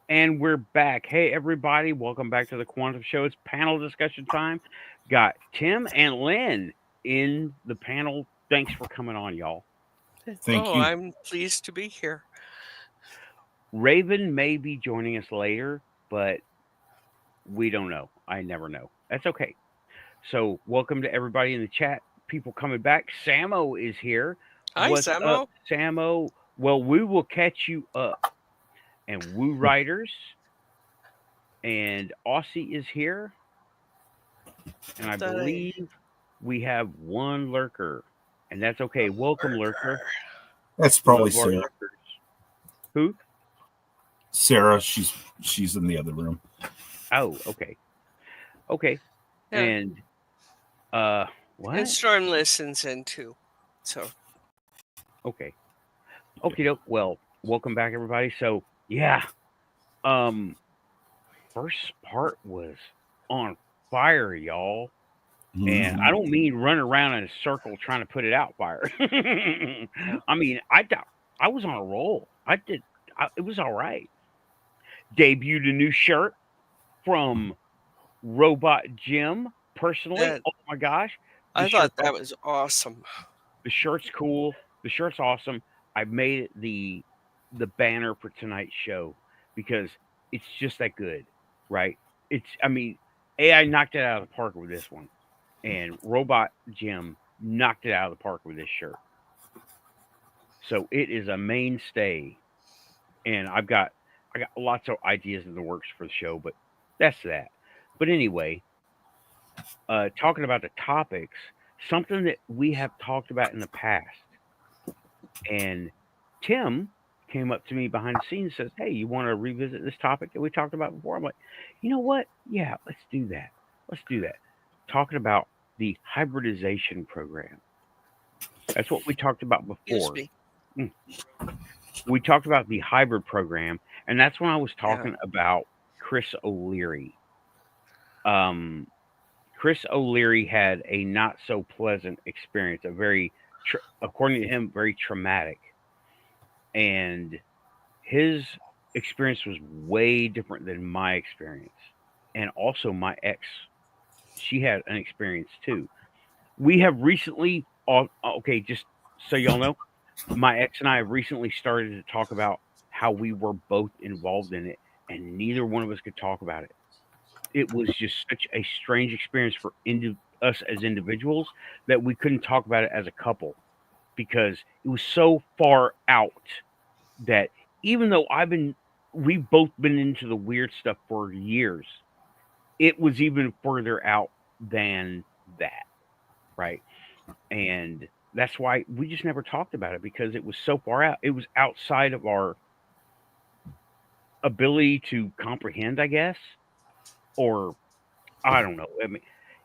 And we're back. Hey, everybody. Welcome back to the Quantum Show. It's panel discussion time. Got Tim and Lynn in the panel. Thanks for coming on, y'all. Thank you. I'm pleased to be here. Raven may be joining us later, but we don't know. I never know. That's okay. So, welcome to everybody in the chat. People coming back. Samo is here. Hi, What's up, Samo. Samo? Well, we will catch you up. And Woo Riders and Aussie is here. And I believe we have one lurker, and that's okay. Welcome, lurker. That's We probably love our Sarah. lurkers. Who? Sarah, she's in the other room. Oh, okay. Okay. Yeah. And what? And Storm listens in too. So Okay. Okay, doke. Well, welcome back, everybody. So yeah. First part was on fire, y'all. And I don't mean run around in a circle trying to put it out fire. I mean, I was on a roll. It was all right. Debuted a new shirt from Robot Jim personally. Yeah. Oh my gosh. I thought that was awesome. The shirt's cool. The shirt's awesome. I made it the banner for tonight's show because it's just that good, right? I mean, AI knocked it out of the park with this one. And Robot Jim knocked it out of the park with this shirt. So it is a mainstay. And I got lots of ideas in the works for the show, but that's that. But anyway, talking about the topics, something that we have talked about in the past. And Tim came up to me behind the scenes and says, "Hey, you want to revisit this topic that we talked about before?" I'm like, "You know what? Yeah, let's do that. Let's do that." Talking about the hybridization program. That's what we talked about before. We talked about the hybrid program, and that's when I was talking about Chris O'Leary. Chris O'Leary had a not so pleasant experience, a very, according to him, very traumatic. And his experience was way different than my experience. And also my ex, she had an experience too. We have recently, okay, just so y'all know, my ex and I have recently started to talk about how we were both involved in it, and neither one of us could talk about it. It was just such a strange experience for us as individuals that we couldn't talk about it as a couple because it was so far out that even though we've both been into the weird stuff for years, it was even further out than that, right? And that's why we just never talked about it because it was so far out. It was outside of our ability to comprehend, I guess, or I don't know. I mean,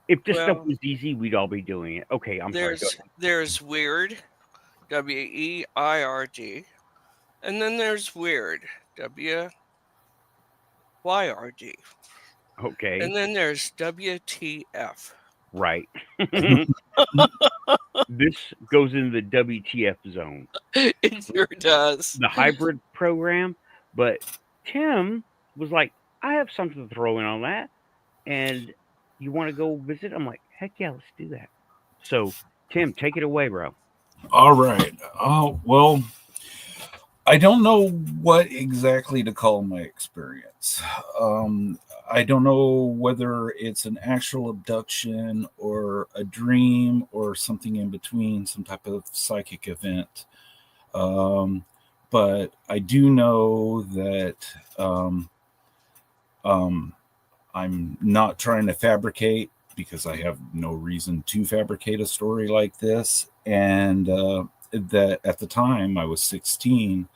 if this stuff was easy, we'd all be doing it. Okay, I'm sorry. There's weird, WEIRD, and then there's weird, WYRD. Okay. And then there's WTF. Right. This goes into the WTF zone. It sure does. The hybrid program. But Tim was like, I have something to throw in on that. And you want to go visit? I'm like, heck yeah, let's do that. So, Tim, take it away, bro. All right. Oh, well, I don't know what exactly to call my experience. I don't know whether it's an actual abduction or a dream or something in between, some type of psychic event. But I do know that I'm not trying to fabricate because I have no reason to fabricate a story like this. And that at the time I was 16.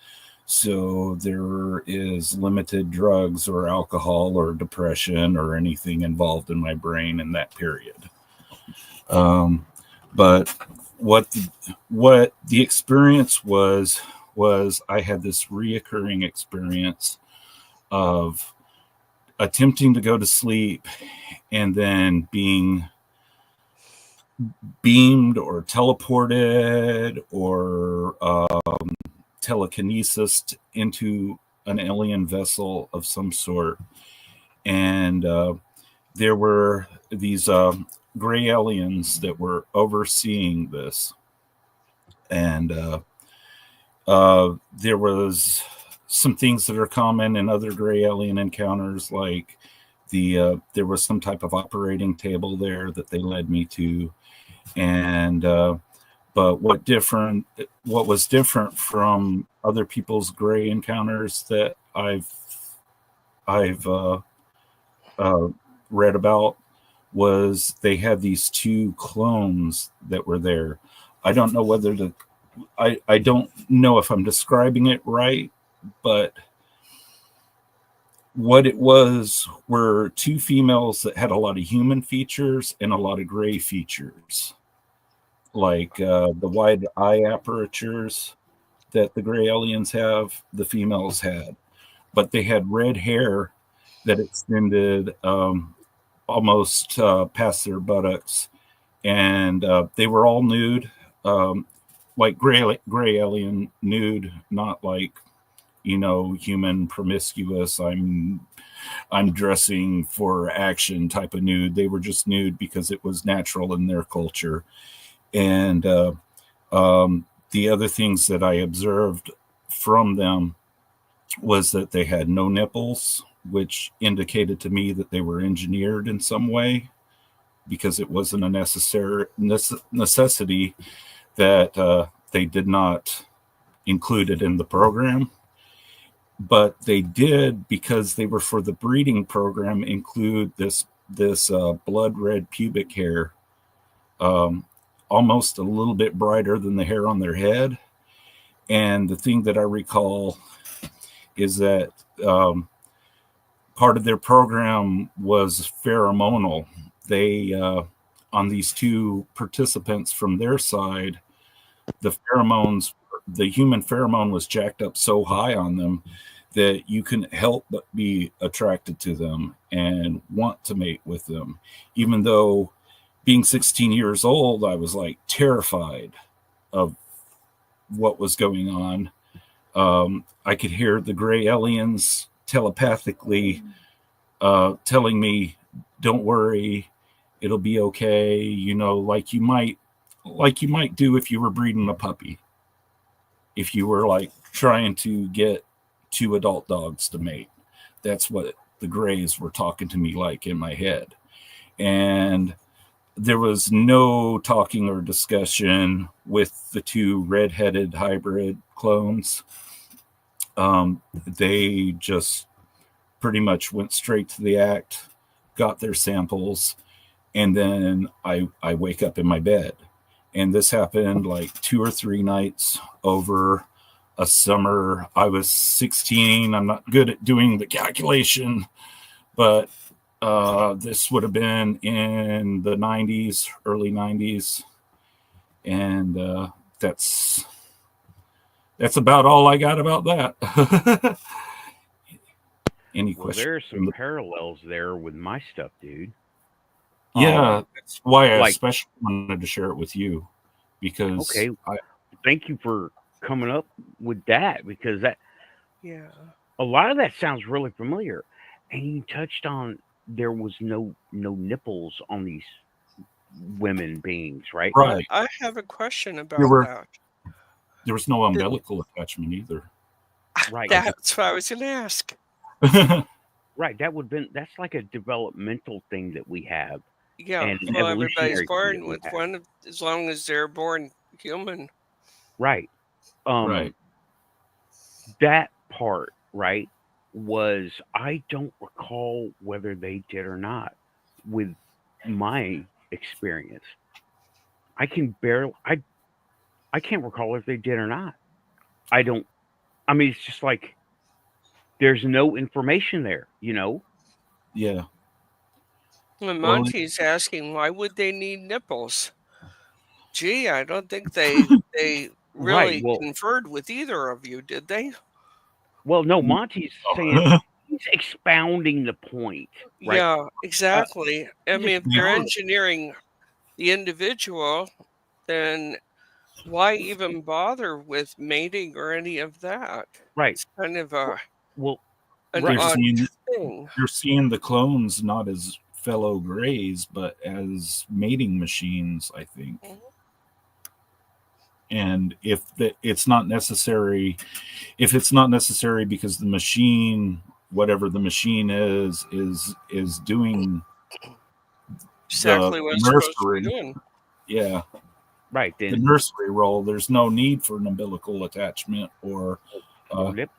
So there is limited drugs or alcohol or depression or anything involved in my brain in that period. But what the experience was I had this reoccurring experience of attempting to go to sleep and then being beamed or teleported or telekinesis into an alien vessel of some sort, and there were these gray aliens that were overseeing this, and there was some things that are common in other gray alien encounters, like there was some type of operating table there that they led me to, and but what was different from other people's gray encounters that I've read about was they had these two clones that were there. I don't know whether I don't know if I'm describing it right, but what it was were two females that had a lot of human features and a lot of gray features, like the wide eye apertures that the gray aliens have, the females had, but they had red hair that extended almost past their buttocks, and they were all nude, like gray alien nude, not like, human promiscuous, I'm dressing for action type of nude. They were just nude because it was natural in their culture. And the other things that I observed from them was that they had no nipples, which indicated to me that they were engineered in some way, because it wasn't a necessity that they did not include it in the program. But they did, because they were for the breeding program, include this blood red pubic hair, almost a little bit brighter than the hair on their head. And the thing that I recall is that part of their program was pheromonal. They on these two participants from their side, the human pheromone was jacked up so high on them that you couldn't help but be attracted to them and want to mate with them. Even though, being 16 years old, I was like terrified of what was going on. I could hear the gray aliens telepathically telling me, "Don't worry, it'll be okay." Like you might do if you were breeding a puppy. If you were like trying to get two adult dogs to mate, that's what the grays were talking to me like in my head. And there was no talking or discussion with the two red-headed hybrid clones. They just pretty much went straight to the act, got their samples, and then I wake up in my bed. And this happened like 2 or 3 nights over a summer. I was 16. I'm not good at doing the calculation, but this would have been in the 90s, early 90s. And that's about all I got about that. Any questions? There's some parallels there with my stuff, dude. Yeah, that's why I especially wanted to share it with you, because thank you for coming up with that, because a lot of that sounds really familiar. And you touched on there was no nipples on these women beings, right? Right. I have a question about that. There was no umbilical attachment either. Right. That's what I was going to ask. Right. That's like a developmental thing that we have. Yeah. And well, everybody's born with one, as long as they're born human. Right. Right. That part, right, was, I don't recall whether they did or not with my experience. I can't recall if they did or not. It's just like there's no information there, Yeah. Well, Monty's asking, why would they need nipples? Gee, I don't think they really conferred with either of you, did they? Well, no, Monty's saying, he's expounding the point. Right? Yeah, exactly. If they're engineering the individual, then why even bother with mating or any of that? Right. It's kind of a... Well, an right. odd thing. You're seeing the clones not as fellow Greys, but as mating machines, I think. And if it's not necessary because the machine, whatever the machine is doing exactly the what it's nursery, supposed to be doing. Yeah. Right. Then, the nursery role, there's no need for an umbilical attachment or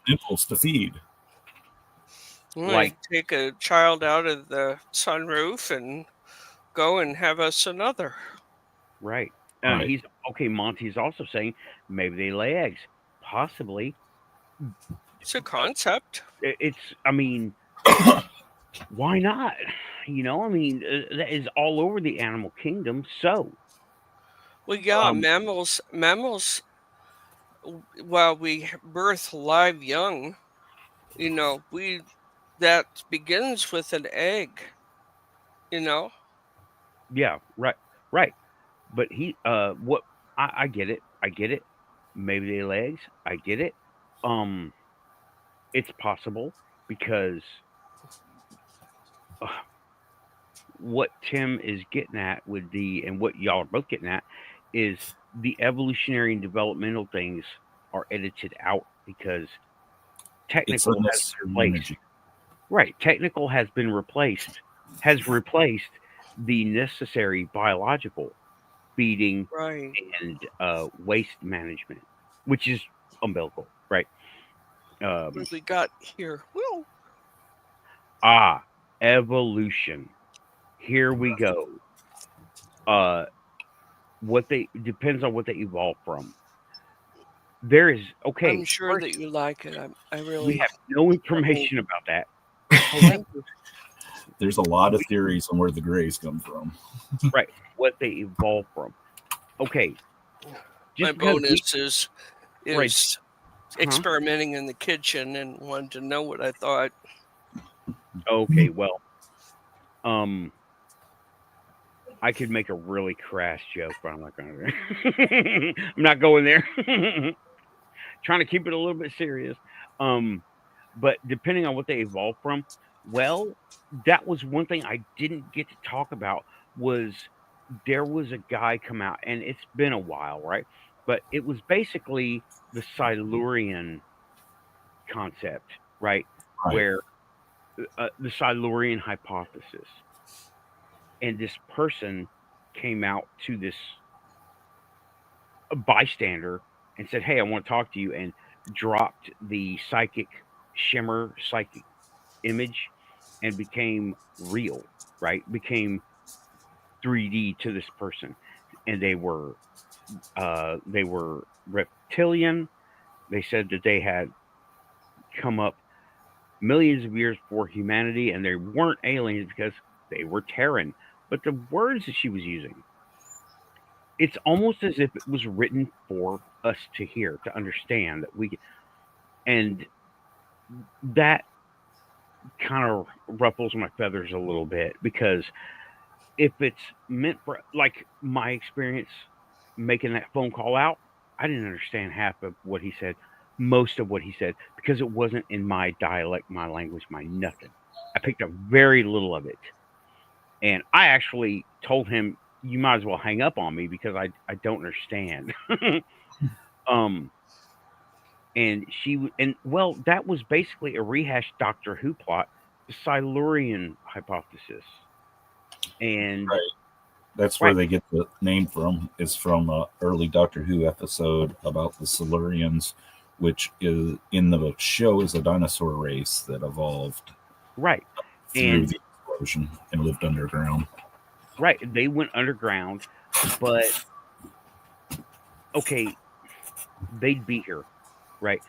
nipples to feed. Like take a child out of the sunroof and go and have us another. Right. Right. He's okay. Monty's also saying maybe they lay eggs. Possibly. It's a concept. I mean, why not? You know, I mean, that is all over the animal kingdom. So, well, yeah, mammals. While we birth live young, you know, that begins with an egg. You know. Yeah. Right. But what? I get it. I get it. Maybe they lay eggs. I get it. It's possible because what Tim is getting at with and what y'all are both getting at is the evolutionary and developmental things are edited out because technical has been replaced. Right. Technical has replaced the necessary biological feeding and waste management, which is umbilical, right? What we got here. Woo. Evolution. Here we go. Depends on what they evolve from. There is I'm sure that you like it. I really. We have no information about that. There's a lot of theories on where the Greys come from. Right. What they evolve from. Okay. My bonus is experimenting in the kitchen and wanted to know what I thought. Okay, well, I could make a really crass joke, but I'm not going to. I'm not going there. Trying to keep it a little bit serious. But depending on what they evolved from, well, that was one thing I didn't get to talk about was there was a guy come out, and it's been a while, right? But it was basically the Silurian concept, right? Where the Silurian Hypothesis. And this person came out to this bystander and said, "Hey, I want to talk to you," and dropped the psychic image and became real, right? Became 3D to this person. And they were reptilian. They said that they had come up millions of years before humanity, and they weren't aliens because they were Terran. But the words that she was using, it's almost as if it was written for us to hear, to understand that and that kind of ruffles my feathers a little bit because if it's meant for, like, my experience making that phone call out, I didn't understand half of what he said, most of what he said, because it wasn't in my dialect, my language, my nothing. I picked up very little of it. And I actually told him, you might as well hang up on me because I don't understand. Well, that was basically a rehashed Doctor Who plot, the Silurian Hypothesis. And that's where they get the name from, is from an early Doctor Who episode about the Silurians, which is in the show is a dinosaur race that evolved through the explosion and lived underground. Right. They went underground, but okay, they'd be here, right?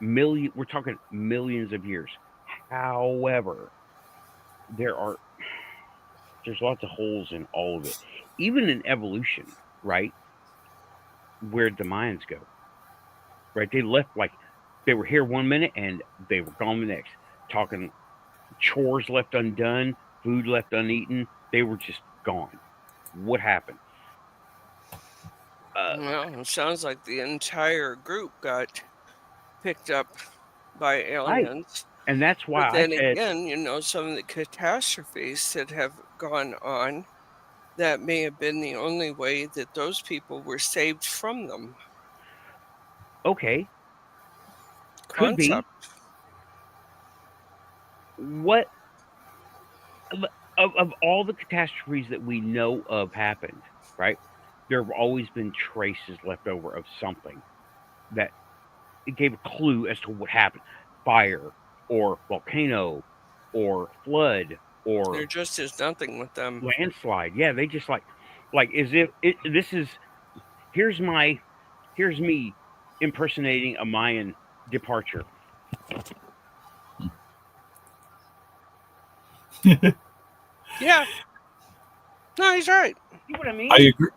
We're talking millions of years. However, there's lots of holes in all of it. Even in evolution, right? Where'd the Mayans go? Right? They left, like, they were here 1 minute and they were gone the next. Talking chores left undone, food left uneaten. They were just gone. What happened? Well, it sounds like the entire group got picked up by aliens. And that's why but then I said, again, you know, some of the catastrophes that have gone on, that may have been the only way that those people were saved from them. okay, could be. Concept. What of all the catastrophes that we know of happened, right? There have always been traces left over of something that it gave a clue as to what happened. Fire or volcano or flood or There just is nothing with them. landslide. Yeah, they just like as if this is here's me impersonating a Mayan departure. Yeah. No, he's right. You know what I mean? I agree.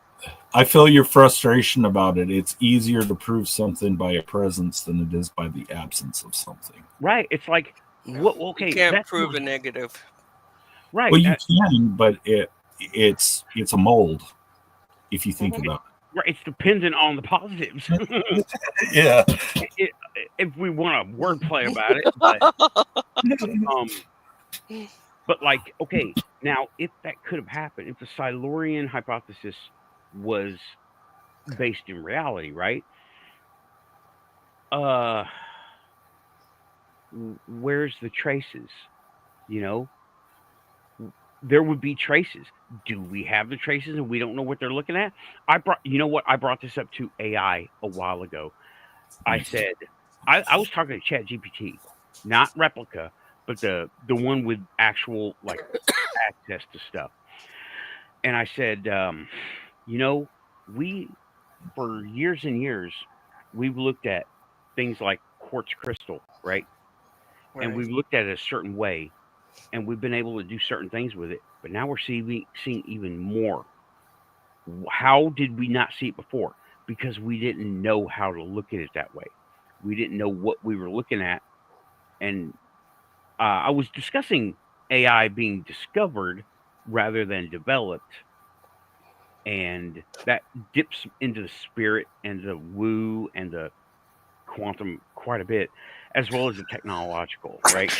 I feel your frustration about it. It's easier to prove something by a presence than it is by the absence of something. Right. It's like, what? Okay, you can't prove a negative. Right. Well, you can, but it's a mold if you think about it. Right. It's dependent on the positives. Yeah. If we want a wordplay about it, but like, okay, now if that could have happened, if the Silurian hypothesis was based in reality, right? Where's the traces? You know, there would be traces. Do we have the traces and we don't know what they're looking at? I brought this up to AI a while ago. I said, I was talking to ChatGPT, not Replica, but the one with actual like access to stuff. And I said, we for years and years we've looked at things like quartz crystal, right? And we've looked at it a certain way, and we've been able to do certain things with it. But now we're seeing even more. How did we not see it before? Because we didn't know how to look at it that way. We didn't know what we were looking at. And I was discussing AI being discovered rather than developed. And that dips into the spirit and the woo and the quantum quite a bit, as well as the technological, right?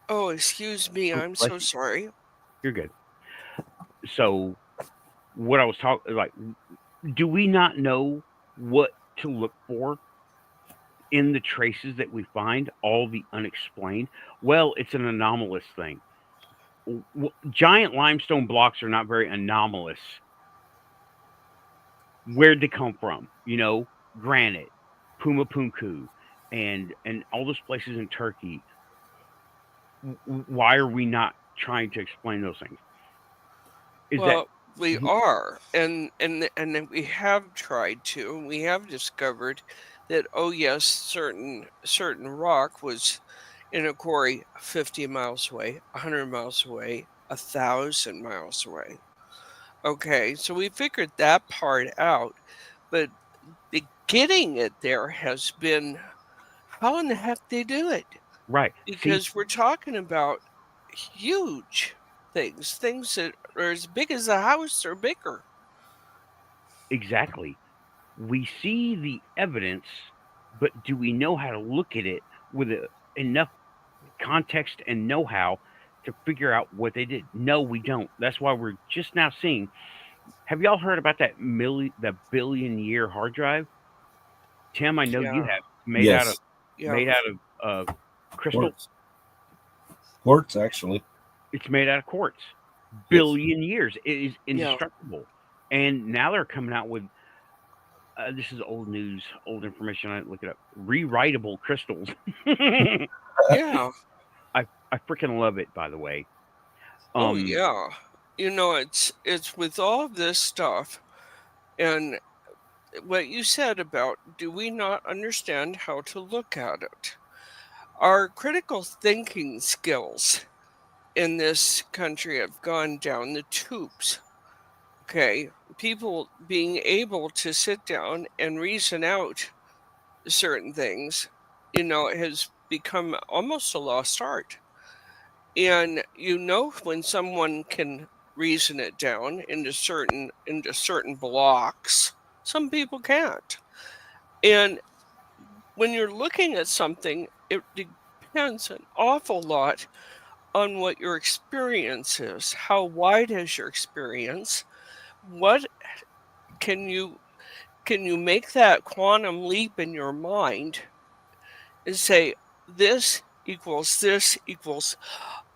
Oh, excuse me. I'm so sorry. You're good. So, what I was talking, like, do we not know what to look for in the traces that we find, all the unexplained? Well, it's an anomalous thing. Giant limestone blocks are not very anomalous. Where'd they come from? Granite, Pumapunku, and all those places in Turkey. Why are we not trying to explain those things? We are, and we have tried to, and we have discovered that, oh yes, certain rock was in a quarry 50 miles away, 100 miles away, 1,000 miles away. Okay, so we figured that part out, but getting it there has been, how in the heck they do it? Right. Because we're talking about huge things that are as big as a house or bigger. Exactly. We see the evidence, but do we know how to look at it with enough context and know-how to figure out what they did? No, we don't. That's why we're just now seeing. Have y'all heard about that billion-year hard drive? Tim, I know you have. Made out of crystal. Quartz, actually. It's made out of quartz. Billion years. It is indestructible. And now they're coming out with. This is old news, old information. I didn't look it up. Rewritable crystals. Yeah. I freaking love it, by the way. Oh yeah. It's with all of this stuff, and what you said about, do we not understand how to look at it? Our critical thinking skills in this country have gone down the tubes. Okay, people being able to sit down and reason out certain things, has become almost a lost art. And when someone can reason it down into certain blocks, some people can't. And when you're looking at something it depends an awful lot on what your experience is. How wide is your experience? What can you make that quantum leap in your mind and say this equals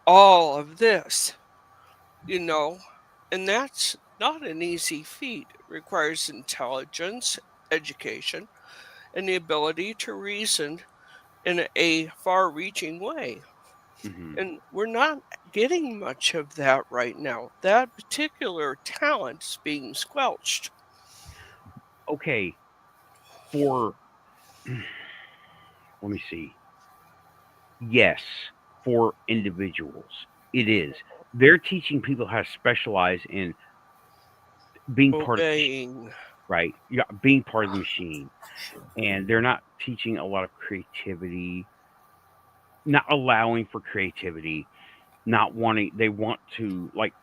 all of this, and that's not an easy feat. It requires intelligence, education, and the ability to reason in a far-reaching way. Mm-hmm. And we're not getting much of that right now. That particular talent is being squelched. Okay, for let me see. Yes, for individuals, it is. They're teaching people how to specialize in being part of the machine, Obeying. right? Yeah, being part of the machine, and they're not teaching a lot of creativity, not allowing for creativity, not wanting. They want to like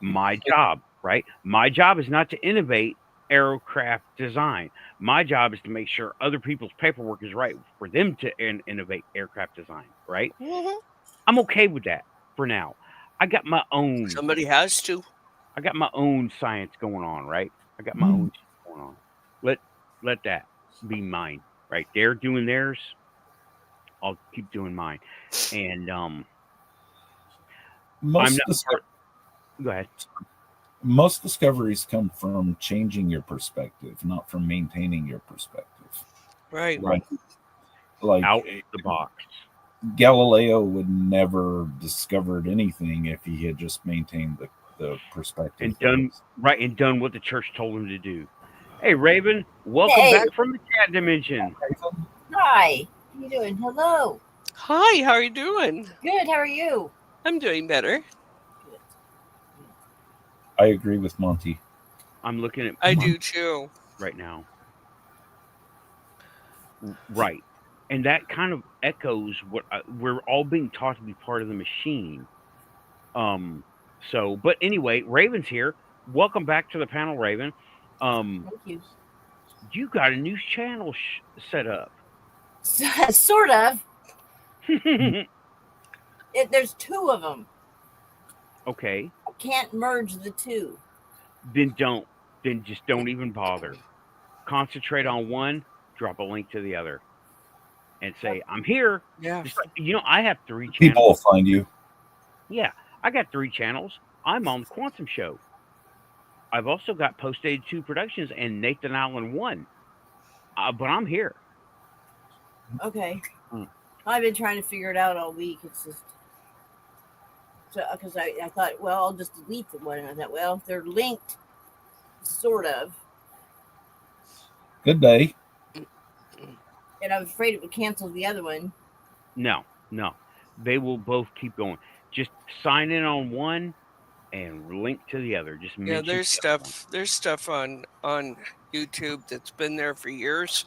my job, right? My job is not to innovate aircraft design. My job is to make sure other people's paperwork is right for them to innovate aircraft design, right? Mhm. I'm okay with that for now. I got my own Somebody has to. I got my own science going on, right? I got my own shit going on. Let let that be mine, right? They're doing theirs, I'll keep doing mine. And I'm Most not dis- part go ahead. most discoveries come from changing your perspective, not from maintaining your perspective. Right. Right. Like Out the box. Galileo would never discovered anything if he had just maintained the perspective And that done was. right and done what the church told him to do. Hey Raven, welcome Hey. back from the chat dimension. Hi. How you doing? Hello. Hi, how are you doing? Good. How are you? I'm doing better. Good. I agree with Monty. I'm looking at I my do too. right now. Right. And that kind of echoes what we're all being taught to be part of the machine. So, but anyway, Raven's here. Welcome back to the panel, Raven. Thank you. You got a new channel set up. Sort of. There's two of them. Okay. I can't merge the two. Then don't. Then just don't even bother. Concentrate on one. Drop a link to the other, and say, "I'm here." Yeah. Just like, I have 3 People channels. will find you. Yeah, I got 3 channels. I'm on the Quantum Show. I've also got Post 82 Productions and Nathan Allen 1. But I'm here. Okay. Mm. I've been trying to figure it out all week. It's just because I thought, well, I'll just delete the one. And I thought, well, they're linked, sort of. Good day. And I'm afraid it would cancel the other one. No. They will both keep going. Just sign in on one and link to the other. Just Yeah, mention there's the other one. stuff on YouTube that's been there for years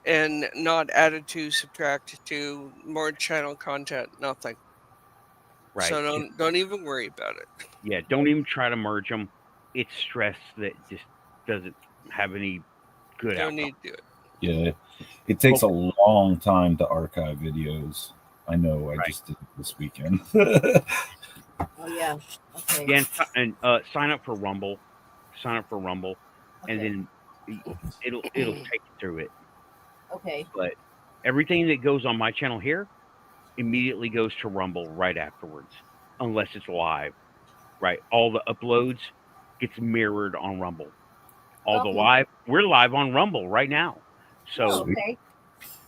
and not added to, subtracted to, more channel content, nothing. Right. So don't even worry about it. Yeah, don't even try to merge them. It's stress that just doesn't have any good Don't outcome. need to do it. Yeah. It takes a long time to archive videos. I know. I Right. just did it this weekend. Oh yeah. Okay. Yeah, and sign up for Rumble. Sign up for Rumble, and Okay. then it'll take you through it. Okay. But everything that goes on my channel here immediately goes to Rumble right afterwards, unless it's live. Right, all the uploads gets mirrored on Rumble. All the Okay. we're live on Rumble right now. So okay.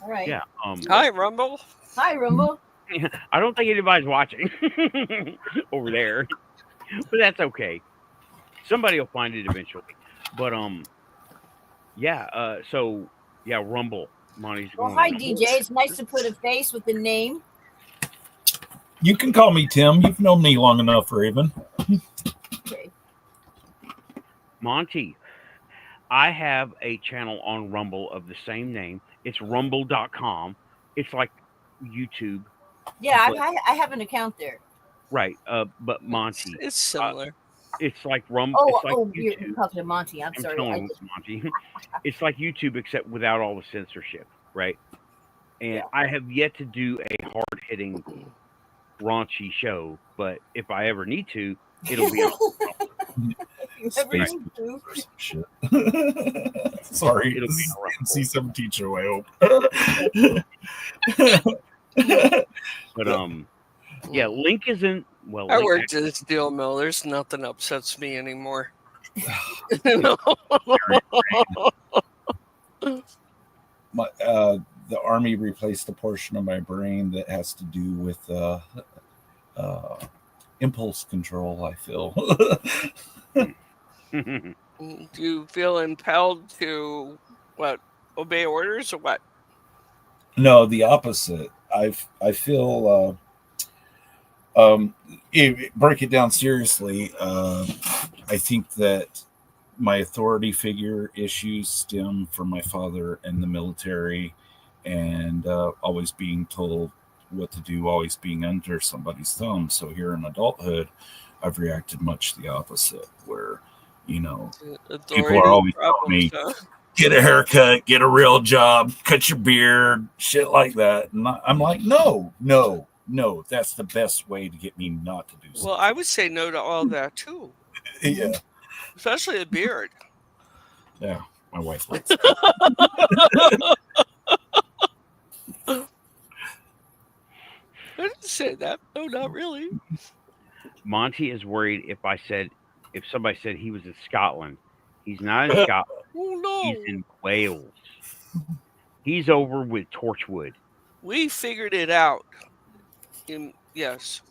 All right. yeah, Hi, Rumble. Hi, Rumble. I don't think anybody's watching over there, but that's okay. Somebody will find it eventually. But yeah. So yeah, Rumble. Monty's Well, going hi, on. DJ. It's nice to put a face with the name. You can call me Tim. You've known me long enough, Raven. Okay. Monty, I have a channel on Rumble of the same name. It's rumble.com. It's like YouTube. Yeah, But- I have an account there. Right. But Monty, It's similar. it's like Rumble. Oh, It's like you're YouTube. talking to Monty. I'm sorry. telling Monty. It's like YouTube except without all the censorship, right? And I have yet to do a hard-hitting, raunchy show, but if I ever need to, it'll be on. Space or some shit. Sorry, It'll this be is a NC7 teacher, I hope. But yeah, Link isn't I Link worked at a steel mill. There's nothing upsets me anymore. The Army replaced a portion of my brain that has to do with impulse control, I feel. Do you feel impelled to obey orders or what? No, the opposite. I feel break it down seriously. I think that my authority figure issues stem from my father and the military, and always being told what to do, always being under somebody's thumb. So here in adulthood, I've reacted much the opposite, where, people are always telling me, get a haircut, get a real job, cut your beard, shit like that. And I'm like, no, that's the best way to get me not to do something. Well, I would say no to all that too. Yeah. Especially a beard. Yeah, my wife likes I didn't say that. No, not really. Monty is worried if somebody said he was in Scotland. He's not in Scotland. Oh, no. He's in Wales. He's over with Torchwood. We figured it out. Yes.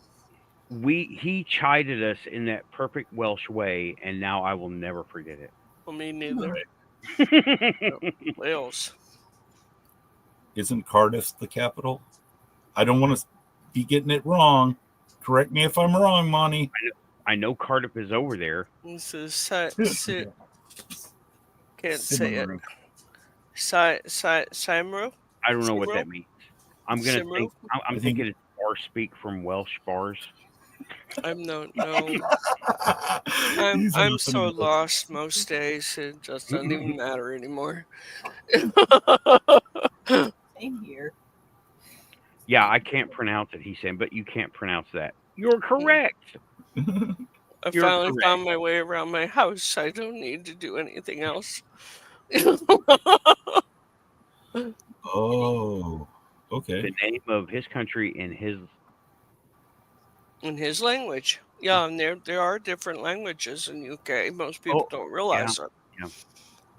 He chided us in that perfect Welsh way, and now I will never forget it. Well, me neither. Wales. Isn't Cardiff the capital? I don't want to be getting it wrong. Correct me if I'm wrong, Monty. I know Cardiff is over there. This is can't say it. Simro? I don't know what that means. I'm thinking it's bar speak from Welsh bars. I'm so lost most days. It just doesn't even matter anymore. Same here. Yeah, I can't pronounce it, he's saying, but you can't pronounce that. You're correct. I finally found my way around my house. I don't need to do anything else. Oh, okay. The name of his country in his language. Yeah, and there are different languages in UK. Most people don't realize it.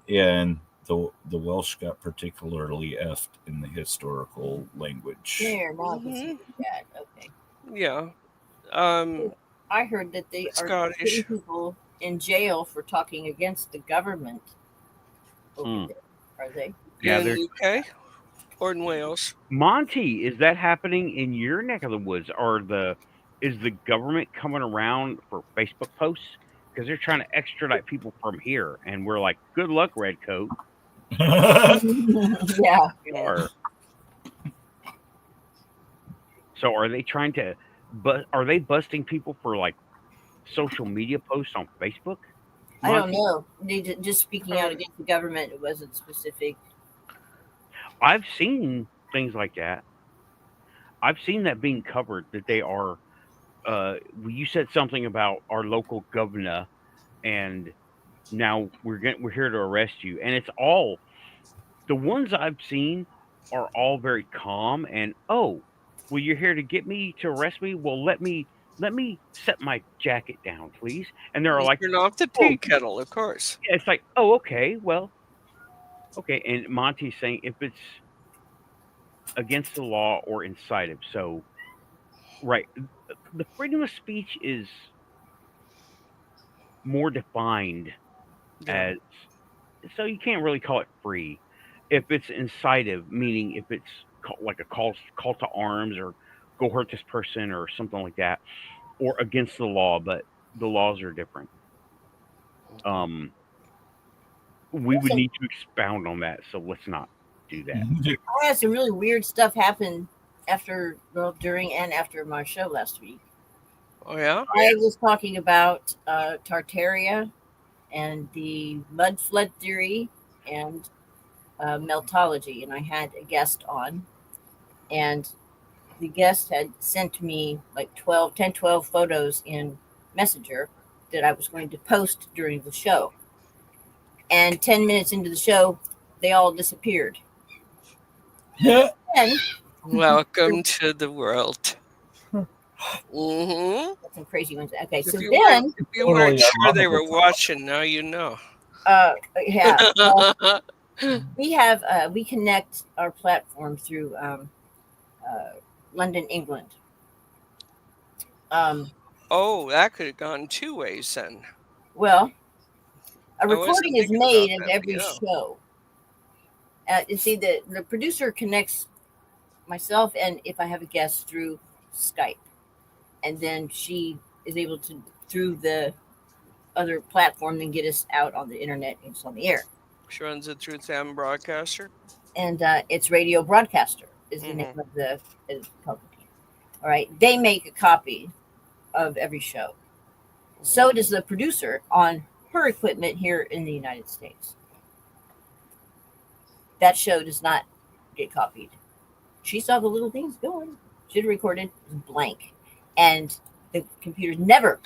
Yeah, and the Welsh got particularly effed in the historical language. There, now that. Okay. Yeah. I heard that they are putting people in jail for talking against the government over there. Are they? Yeah, in the UK or in Wales? Monty, is that happening in your neck of the woods? Is the government coming around for Facebook posts? Because they're trying to extradite people from here, and we're like, good luck, Redcoat. Yeah. So are they trying to, are they busting people for like social media posts on Facebook? I don't know. Just speaking out against the government. It wasn't specific. I've seen things like that. I've seen that being covered, that they are, you said something about our local governor, and now we're here to arrest you. And it's all, the ones I've seen are all very calm and, well, you're here to get me, to arrest me? Well, let me set my jacket down, please. And they're like, turn off the tea kettle, of course. It's like, okay, well, okay. And Monty's saying if it's against the law or incitive. So, right, the freedom of speech is more defined as, so you can't really call it free. If it's incitive, meaning if it's like a call to arms or go hurt this person or something like that, or against the law, but the laws are different. We would need to expound on that, so let's not do that. I had some really weird stuff happen during and after my show last week. Oh, yeah? I was talking about Tartaria and the mud flood theory and meltology, and I had a guest on. and the guest had sent me like 12 photos in Messenger that I was going to post during the show. And 10 minutes into the show, they all disappeared. Yeah. And welcome to the world. Mm-hmm. Some crazy ones. Okay, If so you then weren't sure they were watching, now you know. Yeah, we connect our platform through London, England. Oh, that could have gone two ways then. Well, a recording is made of every show. You see, the producer connects myself and if I have a guest through Skype, and then she is able to, through the other platform, then get us out on the internet and it's on the air. She runs it through Sam Broadcaster. And it's Radio Broadcaster is the name of the company. All right, they make a copy of every show. So does the producer on her equipment here in the United States. That show does not get copied. She saw the little things going. She recorded blank. And the computer never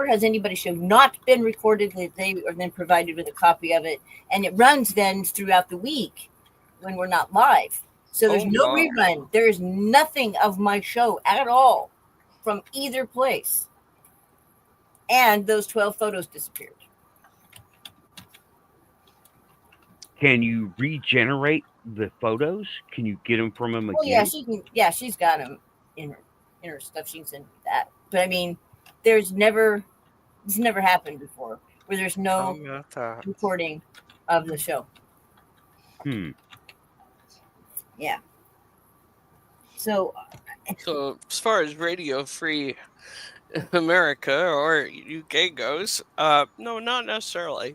has anybody's show not been recorded. They are then provided with a copy of it. And it runs then throughout the week when we're not live. So there's no rerun. There is nothing of my show at all from either place. And those 12 photos disappeared. Can you regenerate the photos? Can you get them from them again? Oh yeah, she can. Yeah, she's got them in her stuff. She can send me that. But I mean, it's never happened before where there's no recording of the show. Yeah. So as far as Radio Free America or UK goes, no, not necessarily.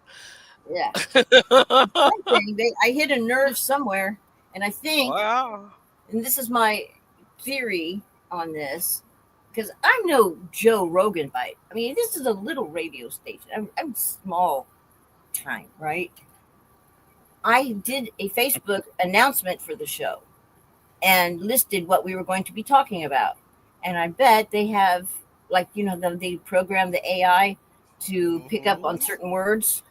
Yeah. I hit a nerve somewhere, and I think, and this is my theory on this, because I'm no Joe Rogan bite. I mean, this is a little radio station. I'm small time, right? I did a Facebook announcement for the show and listed what we were going to be talking about. And I bet they have, like, they program the AI to pick up on certain words.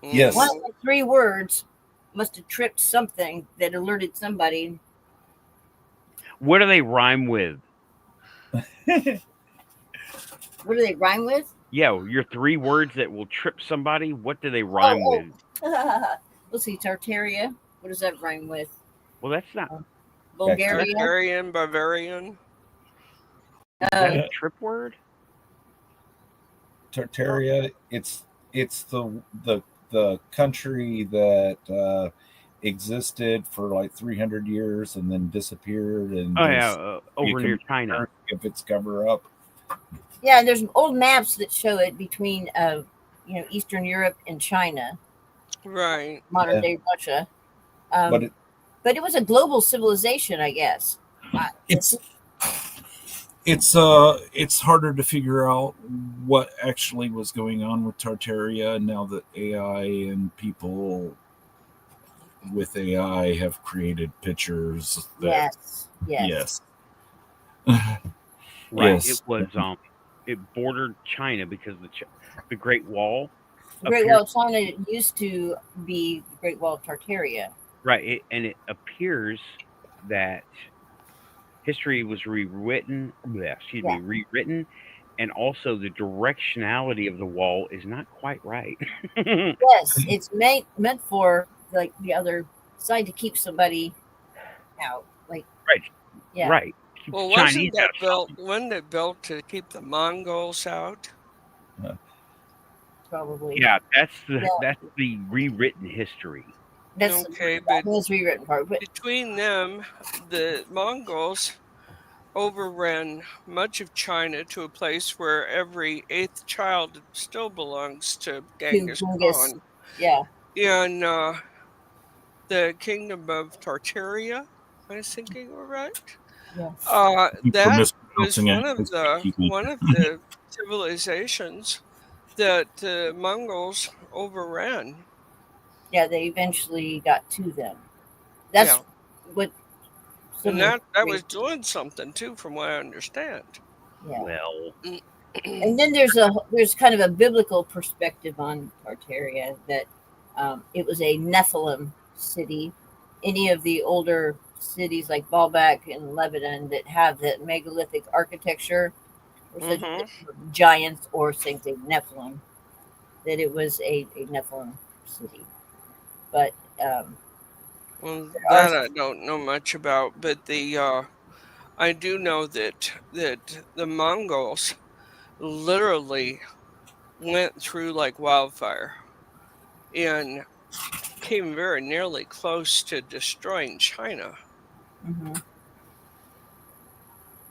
Yes. One of the 3 words must have tripped something that alerted somebody. What do they rhyme with? What do they rhyme with? Yeah, your 3 words that will trip somebody. What do they rhyme with? Let's see, Tartaria. What does that rhyme with? Well, that's not Bulgaria. Bavarian. Is that a trip word? Tartaria. It's the country that existed for like 300 years and then disappeared. And over near China. If it's cover up. Yeah, there's old maps that show it between Eastern Europe and China. Right. Modern day Russia. But it was a global civilization, I guess. It's harder to figure out what actually was going on with Tartaria now that AI and people with AI have created pictures. Yes. Right. Yes. It was it bordered China because the Great Wall. The Great Wall of China used to be the Great Wall of Tartaria. Right, and it appears that history was rewritten, and also the directionality of the wall is not quite right. Yes, it's meant for like the other side to keep somebody out. Like right. Well, wasn't it built to keep the Mongols out? Probably. Yeah, that's the rewritten history. That's the rewritten part. But between them, the Mongols overran much of China to a place where every 8th child still belongs to Genghis Khan. Yeah. And the kingdom of Tartaria, I was thinking we're right. Yeah. That was one of the civilizations that the Mongols overran. Yeah, they eventually got to them. That's what And that was doing something too, from what I understand. Yeah. Well, and then there's kind of a biblical perspective on Tartaria, that it was a Nephilim city. Any of the older cities like Baalbek and Lebanon that have that megalithic architecture, or such giants, or same thing, Nephilim, that it was a Nephilim city. But well, that I don't know much about, but I do know that the Mongols literally went through like wildfire and came very nearly close to destroying China.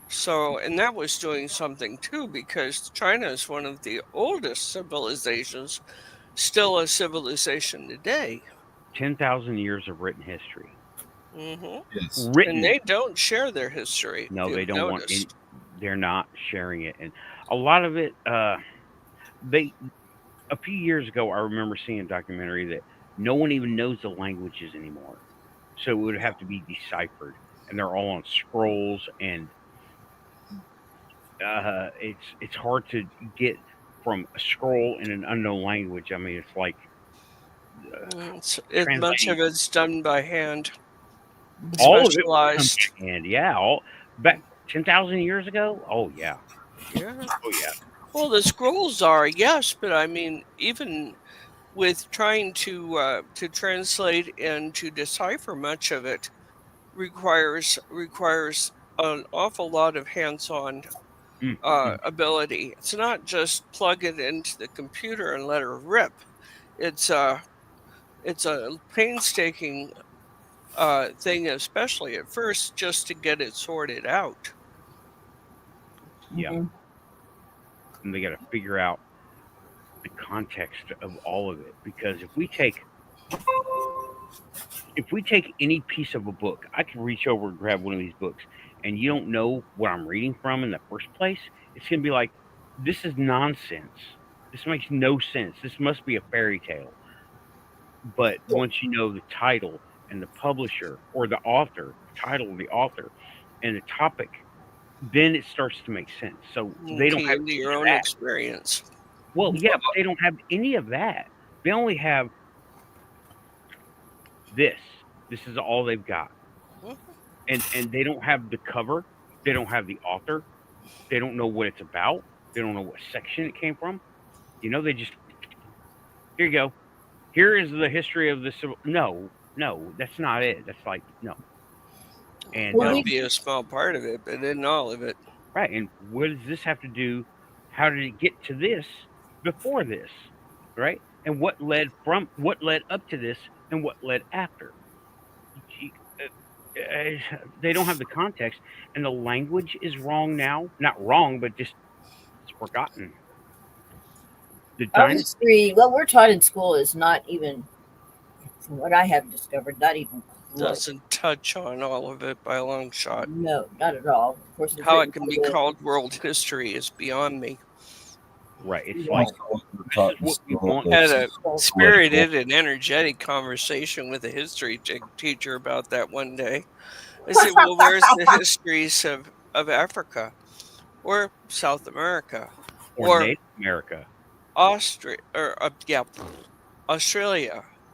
So, and that was doing something too, because China is one of the oldest civilizations, still a civilization today. 10,000 years of written history. Yes. Written. And they don't share their history. No, they don't want it. They're not sharing it. And a lot of it, a few years ago, I remember seeing a documentary that no one even knows the languages anymore. So it would have to be deciphered. And they're all on scrolls, and it's hard to get from a scroll in an unknown language. I mean, it's like much of it's done by hand. All of it was done by hand. Yeah, all back 10,000 years ago. Oh yeah. Yeah. Oh yeah. Well, the scrolls are, yes, but I mean, even with trying to translate and to decipher much of it requires an awful lot of hands-on ability. It's not just plug it into the computer and let her rip. It's a painstaking thing, especially at first, just to get it sorted out. Yeah. And they got to figure out the context of all of it, because if we take any piece of a book, I can reach over and grab one of these books, and you don't know what I'm reading from in the first place, it's going to be like, this is nonsense. This makes no sense. This must be a fairy tale. But once you know the title and the publisher or the author, title of the author, and the topic, then it starts to make sense. So they don't have your own experience. Well, yeah, but they don't have any of that. They only have this. This is all they've got. And they don't have the cover. They don't have the author. They don't know what it's about. They don't know what section it came from. You know, they just, here you go. Here is the history of the civil. No, that's not it. That's like, no. And that'll be a small part of it, but in all of it. Right. And what does this have to do? How did it get to this before this? Right. And what led up to this and what led after? They don't have the context, and the language is wrong now. Not wrong, but just it's forgotten. Our history, what we're taught in school, is not even, from what I have discovered, not even close. Doesn't touch on all of it by a long shot. No, not at all. Of course, how it can be called world history is beyond me. Right. It's like had a spirited and energetic conversation with a history teacher about that one day. I said, well, where's the histories of Africa or South America or Native America? Australia.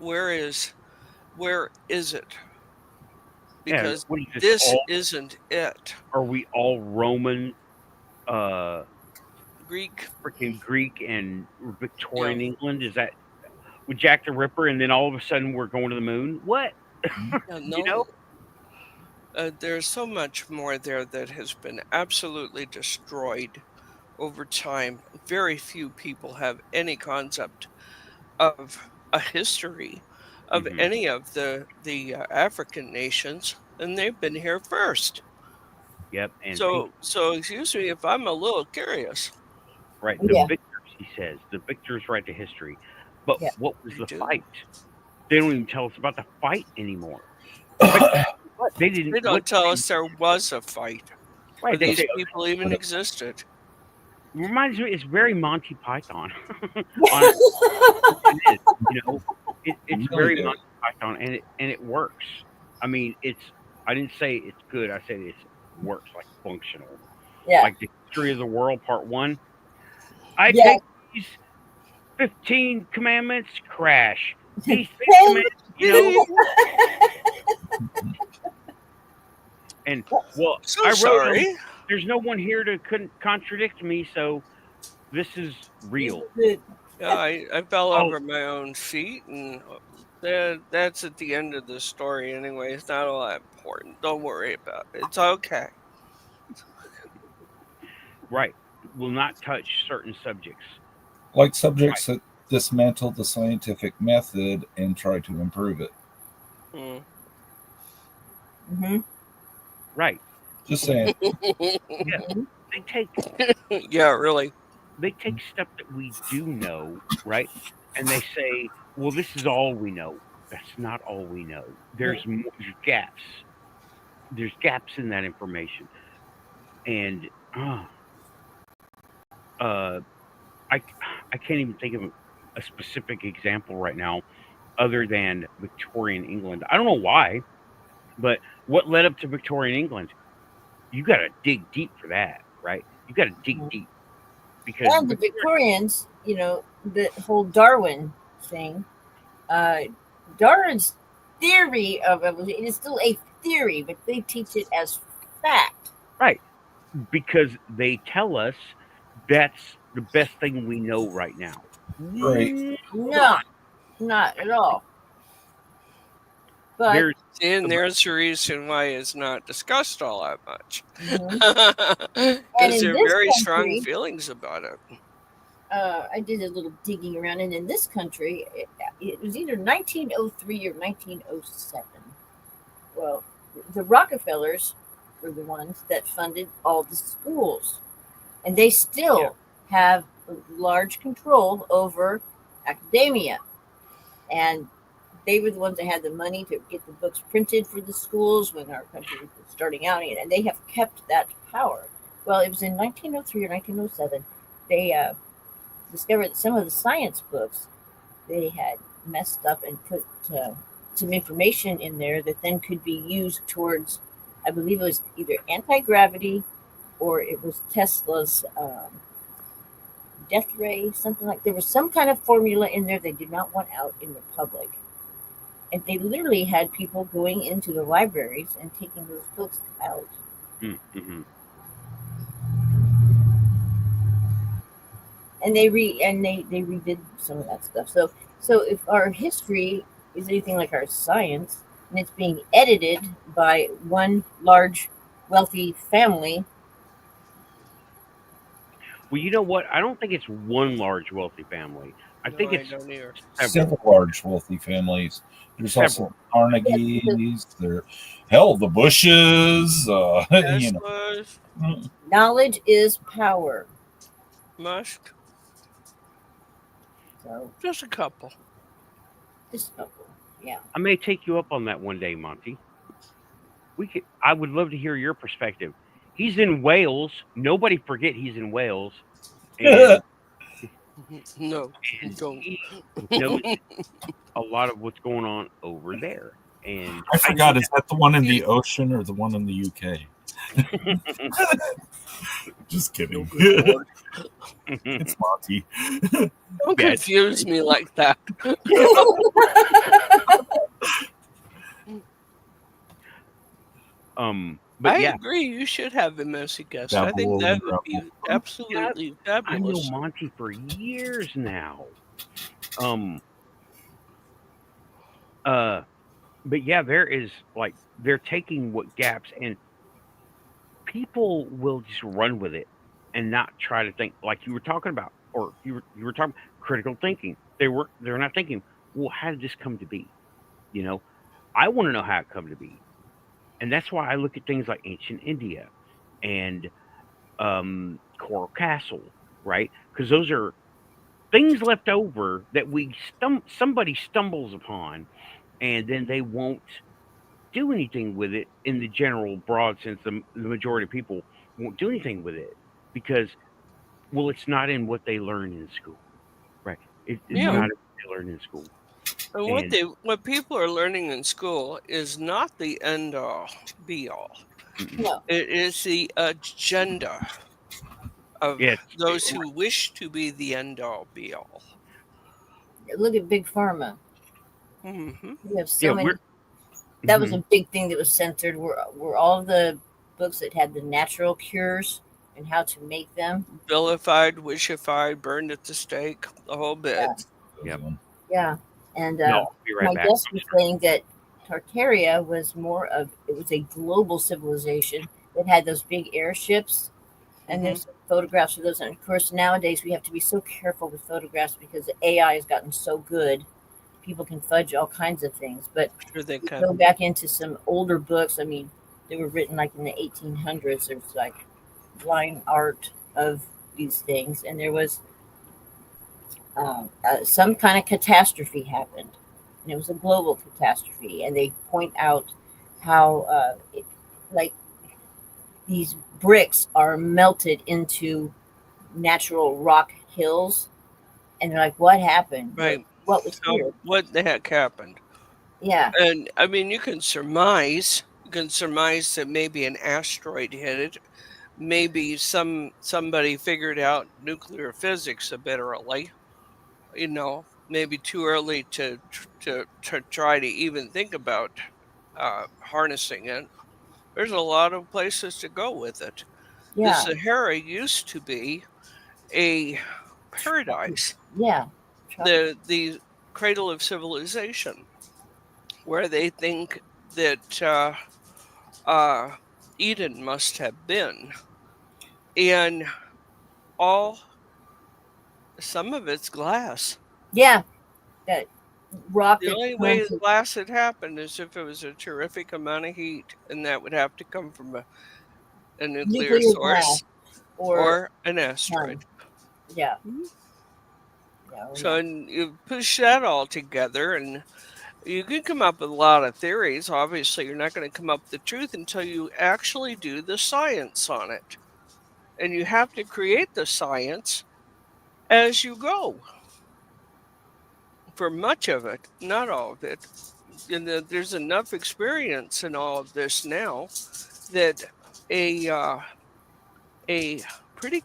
Where is it? Because this isn't it. Are we all Roman, Greek, freaking Greek and Victorian England? Is that with Jack the Ripper, and then all of a sudden we're going to the moon? What? No. You know? There's so much more there that has been absolutely destroyed over time. Very few people have any concept of a history of any of the African nations, and they've been here first. Yep. And so excuse me if I'm a little curious. Right. The victors, he says, the victors write the history. But what was the fight? They don't even tell us about the fight anymore. They don't tell us there was a fight. Right. These people even existed. Reminds me, it's very Monty Python. It is, you know, it's very Monty Python, and it works. I mean, it's I didn't say it's good. I said it works, like functional. Yeah. Like the history of the world, part 1. I Yeah. take these 15 commandments, crash. These 6 commandments, And well, So I wrote sorry. them. There's no one here to contradict me, so this is real. Yeah, I fell over my own feet, and that's at the end of the story anyway. It's not all that important. Don't worry about it. It's okay. Right. Will not touch certain subjects. Like subjects that dismantle the scientific method and try to improve it. Mm-hmm. Right. Just saying. Yeah, they take. Yeah, really. They take stuff that we do know, right? And they say, "Well, this is all we know." That's not all we know. There's gaps. There's gaps in that information, and I can't even think of a specific example right now, other than Victorian England. I don't know why, but what led up to Victorian England? You got to dig deep for that, right? You got to dig deep because and the Victorians, the whole Darwin thing. Darwin's theory of evolution, it is still a theory, but they teach it as fact. Right. Because they tell us that's the best thing we know right now. Right. No, not at all. But there's a reason why it's not discussed all that much. Mm-hmm. Because there are very strong feelings about it. I did a little digging around, and in this country, it was either 1903 or 1907. Well, the Rockefellers were the ones that funded all the schools, and they still have large control over academia. And they were the ones that had the money to get the books printed for the schools when our country was starting out, and they have kept that power. Well, it was in 1903 or 1907 they discovered that some of the science books they had messed up and put some information in there that then could be used towards, I believe it was either anti-gravity or it was Tesla's death ray, something like. There was some kind of formula in there they did not want out in the public. And they literally had people going into the libraries and taking those books out. Mm-hmm. And they redid some of that stuff. So if our history is anything like our science, and it's being edited by one large wealthy family. Well, you know what? I don't think it's one large wealthy family. I think it's several large wealthy families. There's also Carnegies. There, the Bushes. Knowledge is power. Musk. So just a couple. Yeah. I may take you up on that one day, Monty. I would love to hear your perspective. He's in Wales. Nobody forget he's in Wales. And no, don't. He knows a lot of what's going on over there. And I forgot, is that the one in the ocean or the one in the UK? Just kidding. It's Monty. Don't confuse me like that. But I agree. You should have him as a guest. I think that would be absolutely fabulous. I know Monty for years now. But yeah, they're taking what gaps, and people will just run with it and not try to think, like you were talking about, or you were talking critical thinking. They're not thinking, well, how did this come to be? I want to know how it come to be. And that's why I look at things like ancient India and Coral Castle, right? Because those are things left over that somebody stumbles upon, and then they won't do anything with it in the general broad sense. The majority of people won't do anything with it because, well, it's not in what they learn in school, right? It's not in what they learn in school. And what people are learning in school is not the end all be all. No. It is the agenda of those who wish to be the end all be all. Look at Big Pharma. Mm-hmm. We have so many. That was a big thing that was censored. Were all the books that had the natural cures and how to make them vilified, wishified, burned at the stake, the whole bit. Yeah. And my guest was saying that Tartaria was it was a global civilization that had those big airships. And there's photographs of those. And of course, nowadays we have to be so careful with photographs because the AI has gotten so good. People can fudge all kinds of things. But they can. Go back into some older books. I mean, they were written like in the 1800s. There's like line art of these things. And there was some kind of catastrophe happened. And it was a global catastrophe. And they point out how like these bricks are melted into natural rock hills. And they're like, what happened? Right. What was here? What the heck happened? Yeah. And I mean, you can surmise that maybe an asteroid hit it. Maybe somebody figured out nuclear physics a bit early. You know, maybe too early to try to even think about harnessing it. There's a lot of places to go with it. Yeah. The Sahara used to be a paradise. Yeah. The cradle of civilization, where they think that Eden must have been. And some of it's glass. Yeah. That rock. The only way glass had happened is if it was a terrific amount of heat, and that would have to come from a nuclear source or an asteroid. Yeah. So you push that all together, and you can come up with a lot of theories. Obviously, you're not going to come up with the truth until you actually do the science on it. And you have to create the science as you go. For much of it, not all of it. And there's enough experience in all of this now that a pretty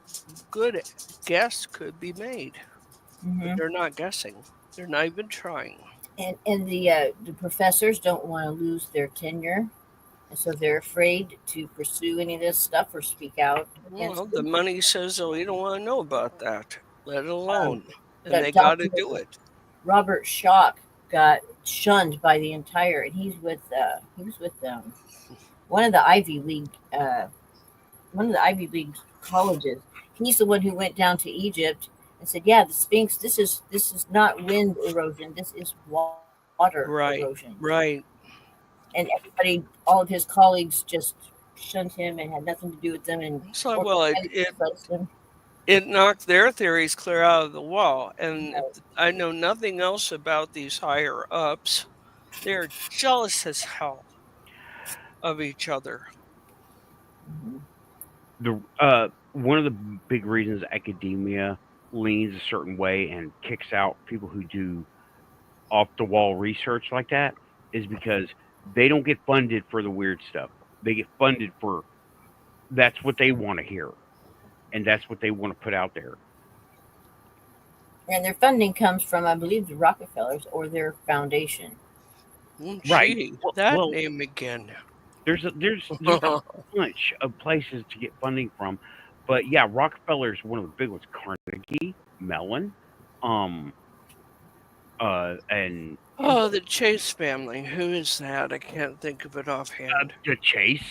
good guess could be made. But they're not guessing. They're not even trying. And the professors don't want to lose their tenure, and so they're afraid to pursue any of this stuff or speak out. Well, the money says, "Oh, you don't want to know about that. Let it alone." And they got to do it. Robert Schoch got shunned by the entire, and he was with one of the Ivy League colleges. He's the one who went down to Egypt and said, "Yeah, the Sphinx. This is not wind erosion. This is water erosion." Right. And everybody, all of his colleagues, just shunned him and had nothing to do with them. And so, well, it knocked their theories clear out of the wall. And I know nothing else about these higher ups. They're jealous as hell of each other. One of the big reasons academia leans a certain way and kicks out people who do off the wall research like that is because they don't get funded for the weird stuff. They get funded for that's what they want to hear, and that's what they want to put out there. And their funding comes from, I believe, the Rockefellers or their foundation. Right. That name again. There's a bunch of places to get funding from, but yeah, Rockefeller is one of the big ones. Carnegie, Mellon, and the Chase family. Who is that? I can't think of it offhand. The Chase.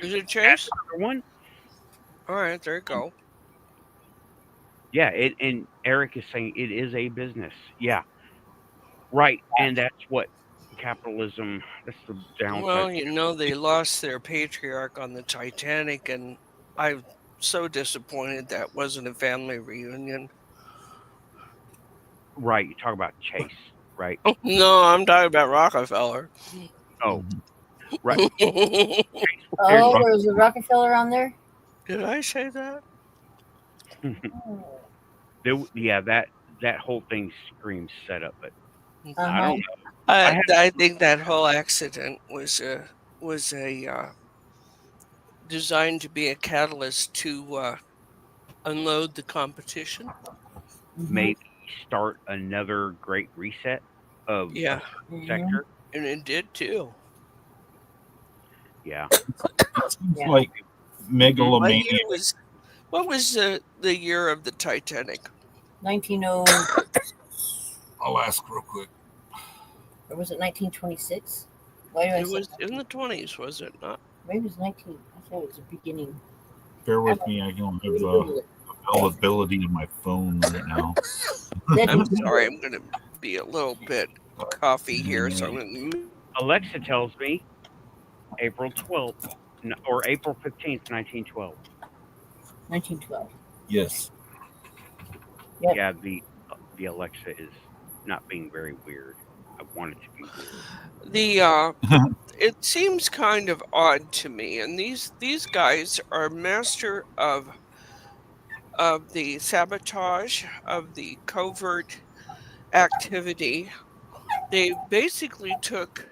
Is it Chase? One. All right, there you go. Yeah, and Eric is saying it is a business. Yeah, right, and that's what capitalism. That's the downside. Well, they lost their patriarch on the Titanic, and I'm so disappointed that wasn't a family reunion. Right, you talk about Chase, right? Oh, no, I'm talking about Rockefeller. Oh, right. There was a Rockefeller on there? Did I say that? Yeah, that whole thing screams setup, but I don't know. I think that whole accident was designed to be a catalyst to unload the competition. Maybe start another great reset of a sector. And it did too. Yeah. It seems like megalomania. What was the year of the Titanic? 1900. I'll ask real quick. Or was it 1926? Why do I It say was in the 20s, was it not? Maybe it was 19. I thought it was the beginning. Bear with me. I don't have availability of my phone right now. I'm sorry. I'm going to be a little bit coffee here. So Alexa tells me April 12th or April 15th, 1912. 1912. Yes. Yep. Yeah, the Alexa is not being very weird. I want it to be weird. It seems kind of odd to me, and these guys are master of the sabotage, of the covert activity. They basically took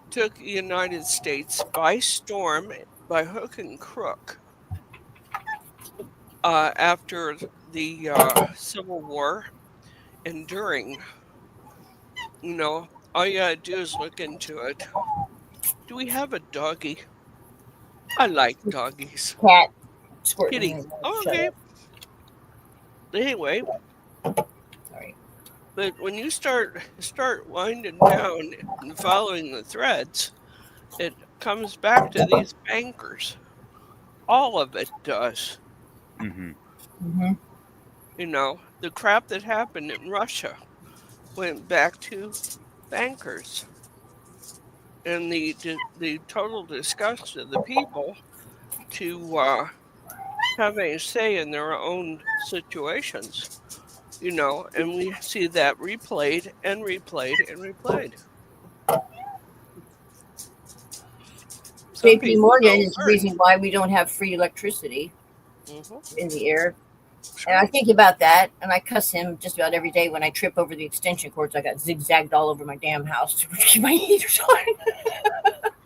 the United States by storm, by hook and crook, after the Civil War and during. You know, all you gotta do is look into it. Do we have a doggy? I like doggies. Cat. Kitty. Oh, okay. Anyway. Sorry. But when you start winding down and following the threads, it comes back to these bankers. All of it does. Mm-hmm. You know, the crap that happened in Russia went back to bankers. And the total disgust of the people to have a say in their own situations, you know, and we see that replayed and replayed and replayed. JP Morgan is the reason why we don't have free electricity in the air. And I think about that, and I cuss him just about every day when I trip over the extension cords. I got zigzagged all over my damn house to keep my heaters on.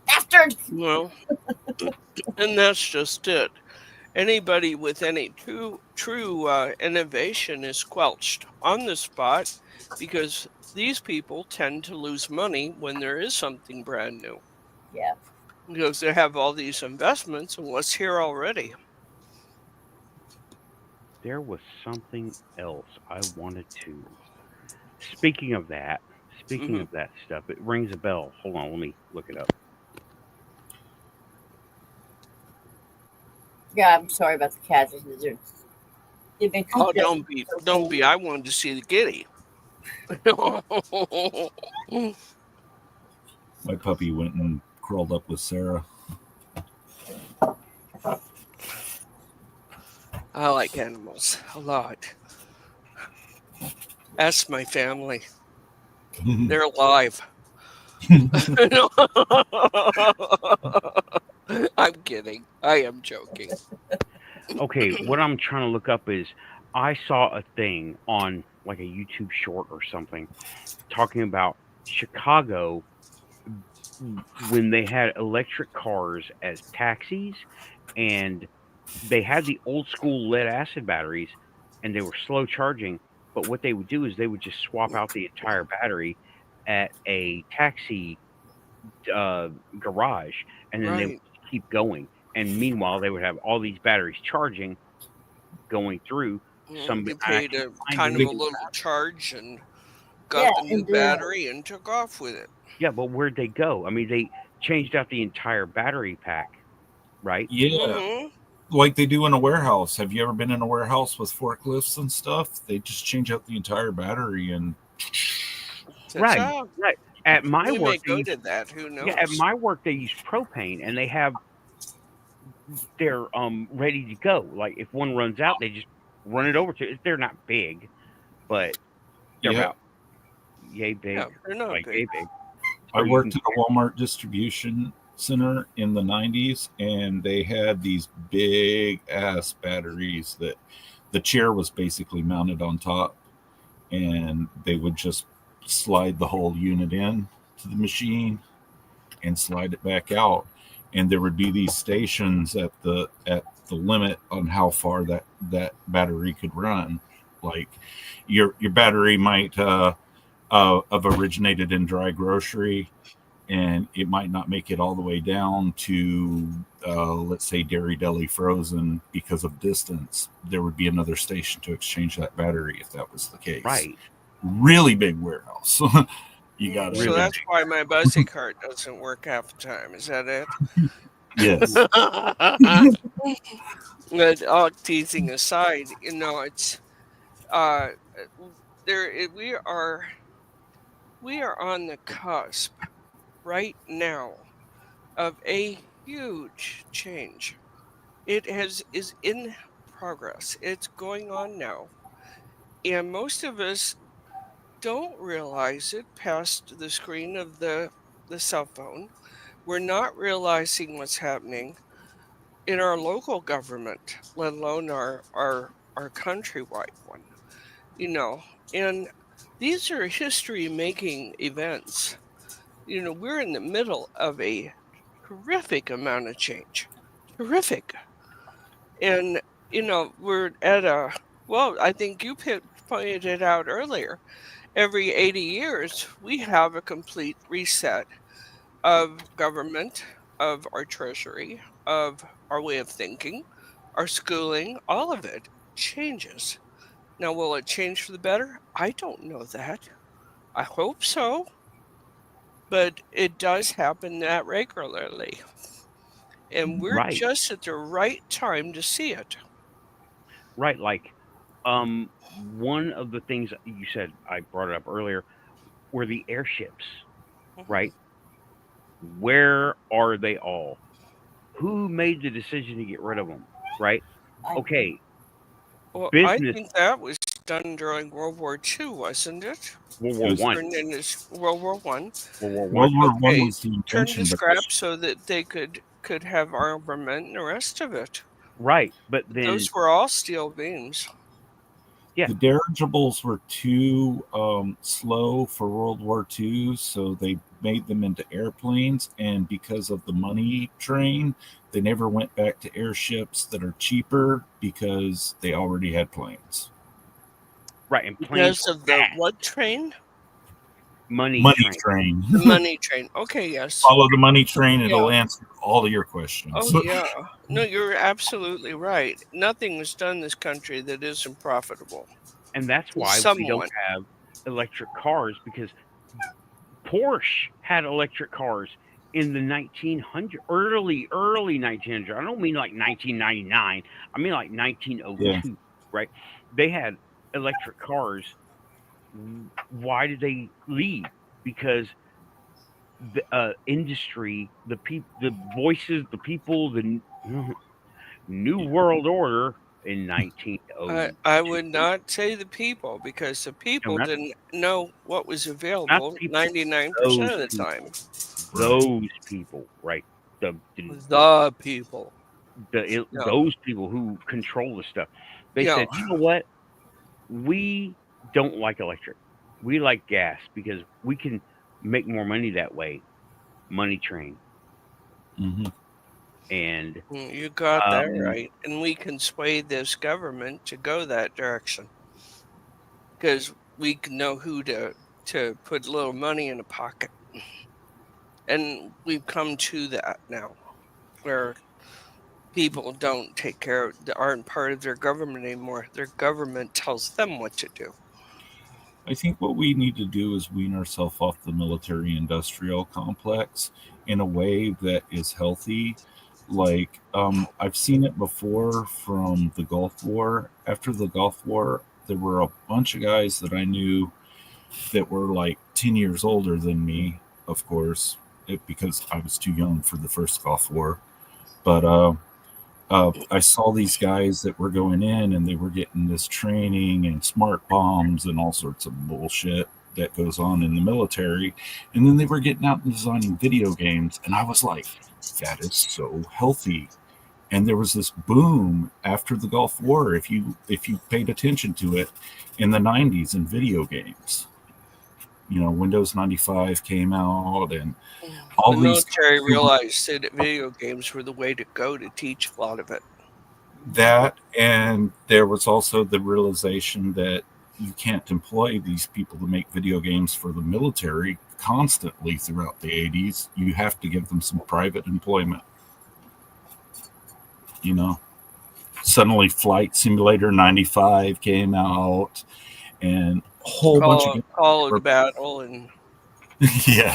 Bastard! Well, and that's just it. Anybody with any true innovation is squelched on the spot because these people tend to lose money when there is something brand new. Yeah. Because they have all these investments and what's here already. There was something else I wanted to. Speaking of that stuff, it rings a bell. Hold on, let me look it up. Yeah, I'm sorry about the cats. They've been cooped up. Don't be. I wanted to see the kitty. My puppy went and crawled up with Sarah. I like animals a lot. Ask my family. They're alive. I'm kidding. I am joking. Okay, what I'm trying to look up is I saw a thing on like a YouTube short or something talking about Chicago when they had electric cars as taxis, and they had the old school lead acid batteries and they were slow charging, but what they would do is they would just swap out the entire battery at a taxi garage, and then they would keep going, and meanwhile they would have all these batteries charging going through. They paid a kind of a little charge and got the new battery and took off with it. Yeah, but where'd they go? I mean, they changed out the entire battery pack, right? Yeah. Like they do in a warehouse. Have you ever been in a warehouse with forklifts and stuff? They just change out the entire battery and right. At my work, they did that. Who knows? Yeah, at my work they use propane, and they have they're ready to go. Like if one runs out, they just run it over to. They're not big, but they're about yay big. Yeah, they're not like big. yay big. I worked at a Walmart distribution center in the 90s, and they had these big ass batteries that the chair was basically mounted on top, and they would just slide the whole unit in to the machine and slide it back out. And there would be these stations at the limit on how far that battery could run. Like your battery might have originated in dry grocery, and it might not make it all the way down to let's say Dairy Deli frozen because of distance. There would be another station to exchange that battery if that was the case. Right. Really big warehouse. You got So that's why my buzzy cart doesn't work half the time. Is that it? Yes. But all teasing aside, it's we are on the cusp right now of a huge change. It is in progress. It's going on now, and most of us don't realize it past the screen of the cell phone. We're not realizing what's happening in our local government, let alone our countrywide one. And these are history-making events. We're in the middle of a terrific amount of change. Terrific. And, we're at I think you pointed it out earlier. Every 80 years, we have a complete reset of government, of our treasury, of our way of thinking, our schooling, all of it changes. Now, will it change for the better? I don't know that. I hope so. But it does happen that regularly. And we're just at the right time to see it. Right. Like, one of the things you said, I brought it up earlier, were the airships, right? Where are they all? Who made the decision to get rid of them, right? Okay. Well, I think that was done during World War II, wasn't it? World War One. Turned into World War One. World War One was the turned intention, to scrap so that they could have armament and the rest of it. Right, but then those were all steel beams. Yeah. The dirigibles were too slow for World War II, so they made them into airplanes. And because of the money train, they never went back to airships that are cheaper because they already had planes. Right, and planes because of the what train? Money train. The money train. Okay, yes. Follow the money train. It'll answer all of your questions. Oh, yeah. No, you're absolutely right. Nothing is done in this country that isn't profitable. And that's why we don't have electric cars, because Porsche had electric cars in the 1900s, early 1900s. I don't mean like 1999. I mean like 1902, right? They had electric cars. Why did they leave? Because the industry, the voices, the people, the New World Order in 1902. I would not say the people, because the people didn't know what was available 99% of the time. Those people, right? The people. Those people who control the stuff. They said, you know what? We don't like electric. We like gas because we can make more money that way. Money train. Mm-hmm. And you got that right. And we can sway this government to go that direction, because we know who to put a little money in a pocket. And we've come to that now, where people don't take care of, aren't part of their government anymore. Their government tells them what to do. I think what we need to do is wean ourselves off the military-industrial complex in a way that is healthy. Like, I've seen it before from the Gulf War. After the Gulf War, there were a bunch of guys that I knew that were like 10 years older than me, of course, because I was too young for the first Gulf War. But I saw these guys that were going in and they were getting this training and smart bombs and all sorts of bullshit that goes on in the military. And then they were getting out and designing video games. And I was like, that is so healthy. And there was this boom after the Gulf War, if you paid attention to it, in the 90s in video games. Windows 95 came out, and all the these military realized that video games were the way to go to teach a lot of it. That, and there was also the realization that you can't employ these people to make video games for the military constantly throughout the 80s. You have to give them some private employment. Suddenly Flight Simulator 95 came out, and a whole bunch of Call of Battle and yeah,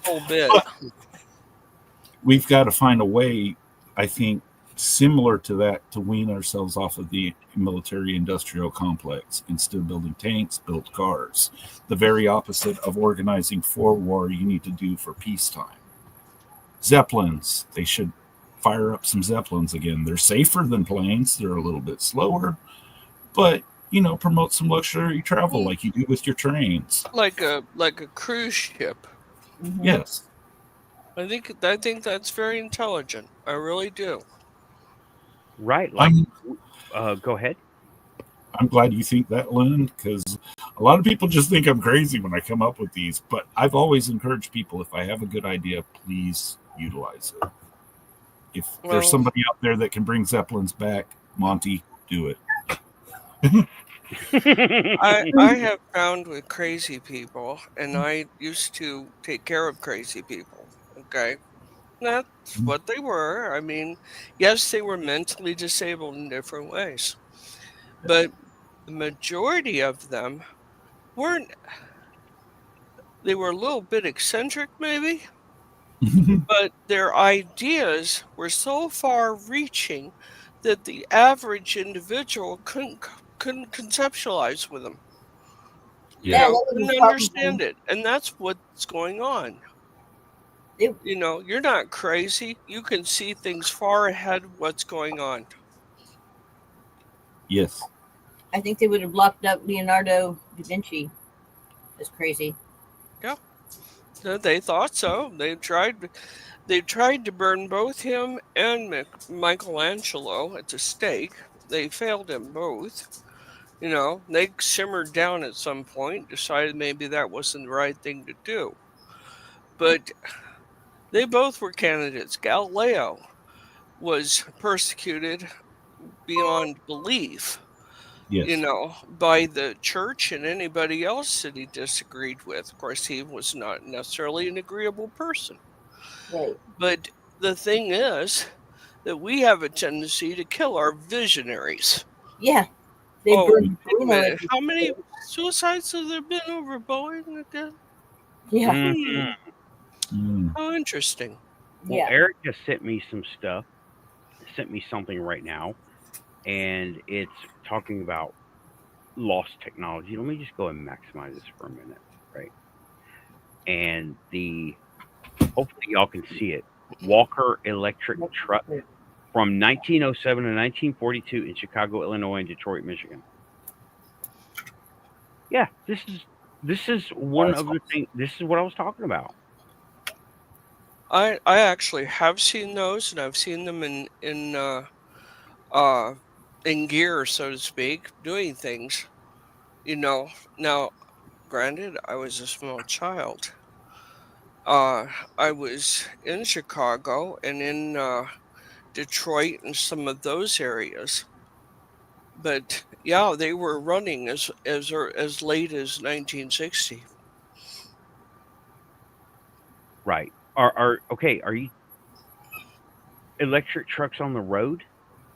whole bit. We've got to find a way, I think, similar to that, to wean ourselves off of the military industrial complex. Instead of building tanks, build cars. The very opposite of organizing for war, you need to do for peacetime. Zeppelins, they should fire up some Zeppelins again. They're safer than planes. They're a little bit slower, but promote some luxury travel like you do with your trains. Like a cruise ship. Mm-hmm. Yes. I think that's very intelligent. I really do. Right. Go ahead. I'm glad you think that, Lynn, because a lot of people just think I'm crazy when I come up with these. But I've always encouraged people, if I have a good idea, please utilize it. If there's somebody out there that can bring Zeppelins back, Monty, do it. I have found with crazy people, and I used to take care of crazy people. Okay. That's what they were. I mean, yes, they were mentally disabled in different ways, but the majority of them weren't. They were a little bit eccentric, maybe, but their ideas were so far-reaching that the average individual couldn't conceptualize with them. Yeah, couldn't understand it, and that's what's going on. You're not crazy. You can see things far ahead of what's going on. Yes. I think they would have locked up Leonardo da Vinci as crazy. Yeah. They thought so. They tried to burn both him and Michelangelo at the stake. They failed them both. They simmered down at some point, decided maybe that wasn't the right thing to do. But they both were candidates. Galileo was persecuted beyond belief, yes. By the church and anybody else that he disagreed with. Of course, he was not necessarily an agreeable person. Right. But the thing is that we have a tendency to kill our visionaries. Yeah. How many suicides have there been over Boeing again? Yeah. Mm-hmm. How interesting. Well, Eric just sent me some stuff. Sent me something right now, and it's talking about lost technology. Let me just go and maximize this for a minute, right? And hopefully y'all can see it. Walker electric truck from 1907 to 1942 in Chicago, Illinois, and Detroit, Michigan. Yeah, this is one of the things. This is what I was talking about. I actually have seen those, and I've seen them in gear, so to speak, doing things. Now, granted, I was a small child. I was in Chicago and in Detroit and some of those areas. But yeah, they were running as late as 1960. Right. Are you electric trucks on the road?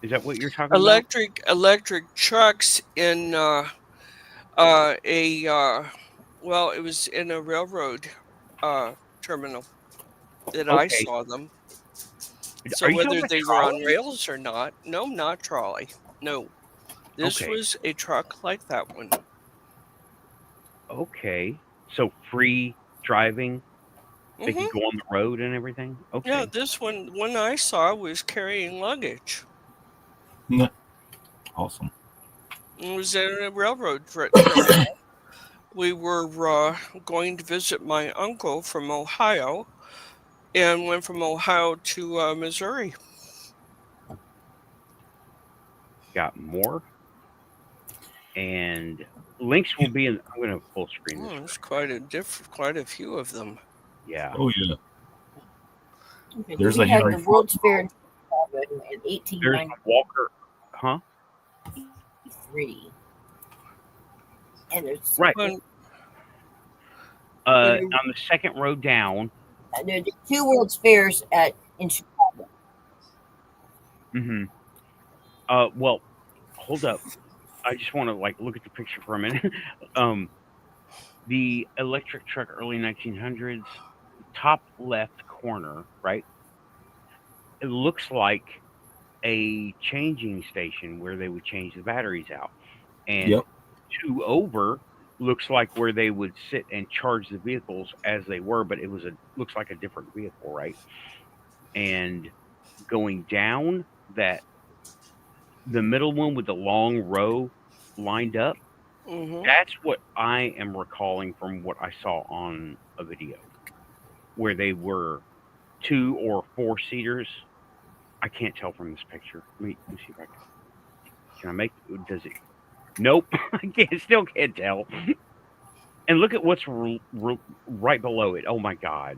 Is that what you're talking about? Electric trucks in well, it was in a railroad terminal that I saw them. So whether they were on rails or not, no, not trolley. No. This was a truck like that one. Okay. So free driving. They could go on the road and everything? Okay. Yeah, this one I saw was carrying luggage. Yeah. Awesome. It was in a railroad terminal. We were going to visit my uncle from Ohio and went from Ohio to Missouri. Got more? and links will be in. I'm going to full screen this. There's quite a few of them. Yeah. Oh yeah. Okay, There's we a had Henry the World's Ford. Fair in 1893. There's Walker, And there's right. On the second row down. There's 2 World's Fairs in Chicago. Mm-hmm. Well, hold up. I just want to look at the picture for a minute. The electric truck, early 1900s, top left corner, right? It looks like a changing station where they would change the batteries out, and 2 over looks like where they would sit and charge the vehicles as they were, but looks like a different vehicle, right? And going down that, the middle one with the long row lined up, that's what I am recalling from what I saw on a video, where they were 2 or 4 seaters. I can't tell from this picture. Let me see if I can I make, does it? Nope. I still can't tell. And look at what's right below it. Oh my God.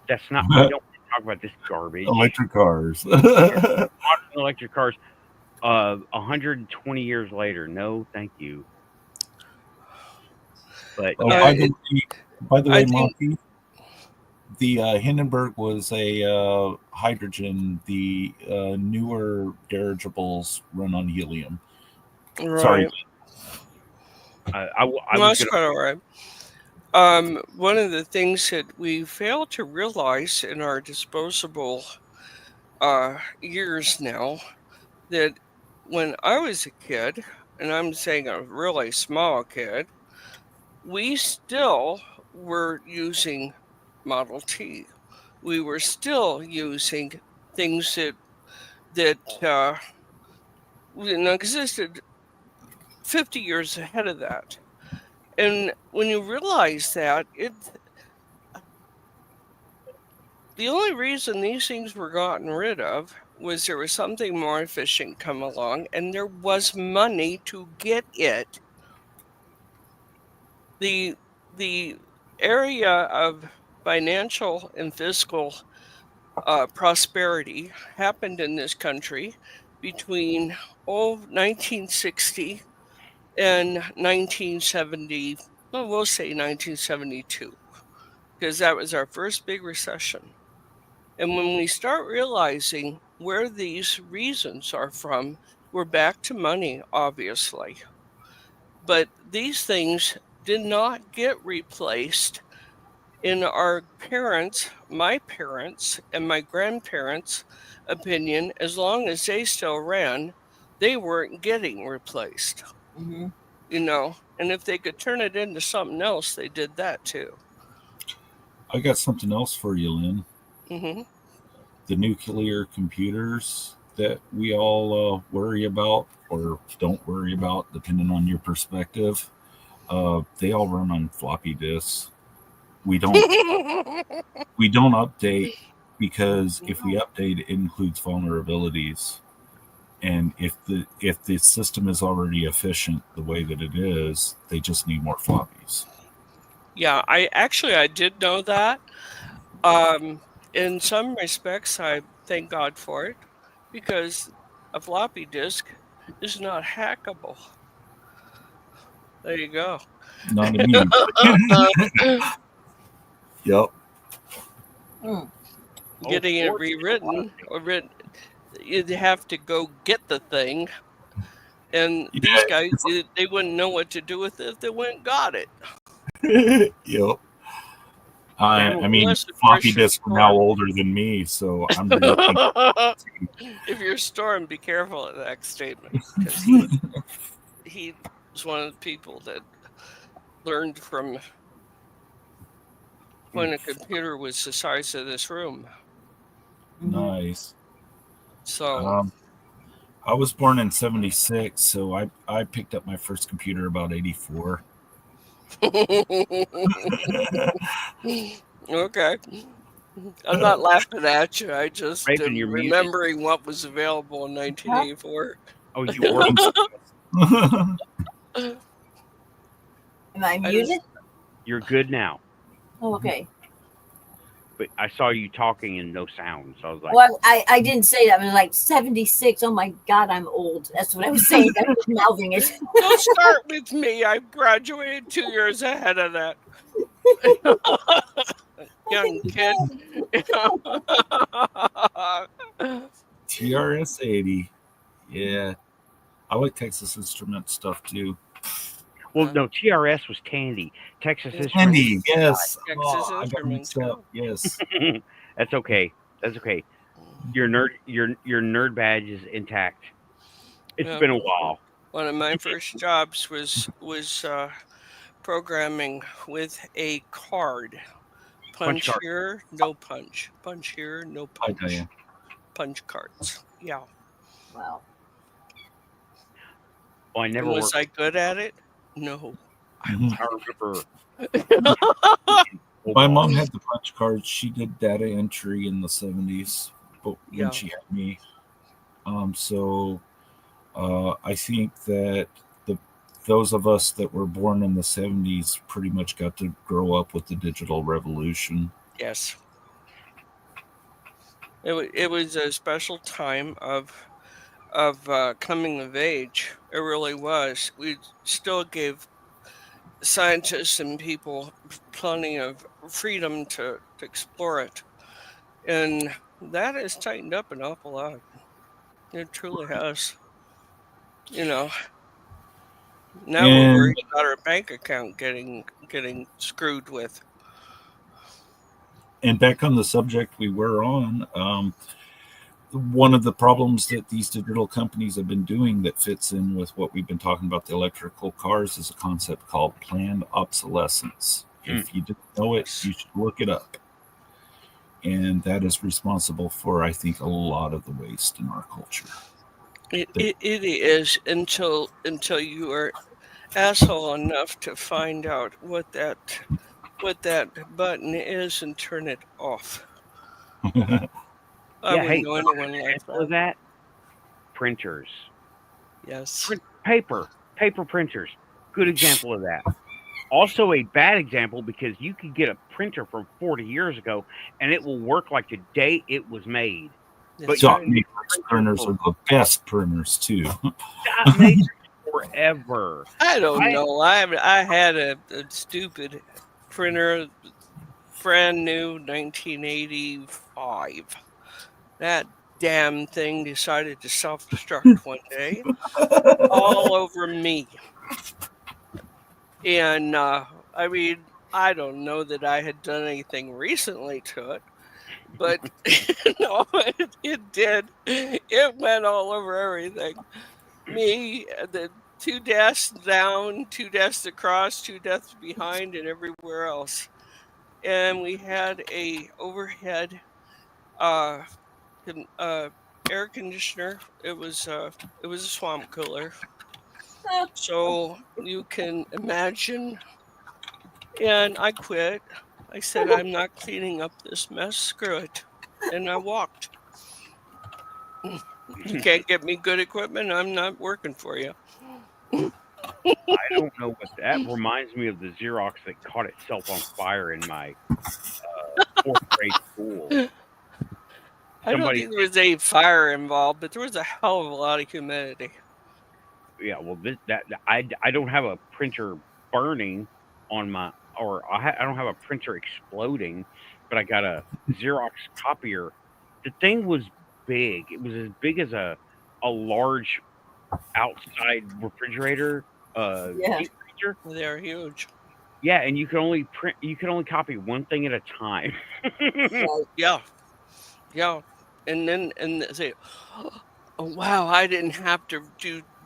That's not, we don't talk about this garbage. Electric cars. Modern electric cars. 120 years later. No, thank you. But by the way, Monty, the Hindenburg was a hydrogen. The newer dirigibles run on helium. Right. Sorry. I that's quite all right. One of the things that we fail to realize in our disposable years now, that when I was a kid, and I'm saying a really small kid, we still were using Model T. We were still using things that existed 50 years ahead of that. And when you realize that, the only reason these things were gotten rid of was there was something more efficient come along, and there was money to get it. The area of financial and fiscal prosperity happened in this country between 1960 and 1970. Well, we'll say 1972, because that was our first big recession. And when we start realizing where these reasons are from, we're back to money, obviously. But these things did not get replaced in our parents, my parents, and my grandparents' opinion. As long as they still ran, they weren't getting replaced. And if they could turn it into something else, they did that too. I got something else for you, Lynn. The nuclear computers that we all worry about or don't worry about, depending on your perspective, they all run on floppy disks. We don't update, because if we update, it includes vulnerabilities. And if the system is already efficient the way that it is, they just need more floppies. Yeah, I did know that. In some respects, I thank God for it, because a floppy disk is not hackable. There you go. Not immediately. Yep. Getting it rewritten or written, you'd have to go get the thing, and these guys, they wouldn't know what to do with it if they went and got it. Yep. I mean, floppy disks are now older than me, so I'm if you're storing, be careful of that statement, because he was one of the people that learned from when a computer was the size of this room. Nice. So I was born in 76, so I picked up my first computer about 84. Okay. I'm not laughing at you. I just Raven, am remembering what was available in 1984. Oh, you were. Am I muted? You're good now. Oh, okay. But I saw you talking and no sound, so I was like, well, I didn't say that. I was like 76. Oh my God, I'm old. That's what I was saying. I was mouthing it. Don't start with me. I graduated 2 years ahead of that. Young kid. TRS-80. Yeah. I like Texas Instrument stuff too. Well, no, TRS was Tandy. Texas Instruments. Tandy, yes. Texas Instruments. Yes. That's okay. That's okay. Your nerd badge is intact. It's been a while. One of my first jobs was programming with a card. Punch here, no punch. Punch here, no punch. Punch cards. Yeah. Wow. Oh, I never was I good at it? No. I remember. My mom had the punch cards. She did data entry in the 70s, but when she had me. So I think that those of us that were born in the 70s pretty much got to grow up with the digital revolution. Yes. It was a special time of coming of age. It really was. We still gave scientists and people plenty of freedom to explore it. And that has tightened up an awful lot. It truly has. You know, now we're worried about our bank account getting screwed with. And back on the subject we were on, one of the problems that these digital companies have been doing that fits in with what we've been talking about, the electrical cars, is a concept called planned obsolescence. If you didn't know it, you should look it up. And that is responsible for, I think, a lot of the waste in our culture. It is until you are asshole enough to find out what that button is and turn it off. I wouldn't know anyone like that. Printers. Yes. Paper printers. Good example of that. Also a bad example because you could get a printer from 40 years ago and it will work like the day it was made. But dot matrix printers are the best printers too. Dot matrix forever. I don't know. I had a stupid printer, brand new, 1985. That damn thing decided to self-destruct one day, all over me. And I mean, I don't know that I had done anything recently to it, but no, it did. It went all over everything. Me, the 2 desks down, 2 desks across, 2 desks behind, and everywhere else. And we had a overhead air conditioner. It was a swamp cooler. So you can imagine. And I quit. I said, I'm not cleaning up this mess. Screw it. And I walked. You can't get me good equipment. I'm not working for you. I don't know what that reminds me of. The Xerox that caught itself on fire in my 4th grade school. I don't think there was a fire involved, but there was a hell of a lot of humidity. Yeah, well, I don't have a printer burning on my, or I don't have a printer exploding, but I got a Xerox copier. The thing was big. It was as big as a large outside refrigerator. Deep freezer. They're huge. Yeah, and you can only copy one thing at a time. Yeah. And say, oh wow, I didn't have to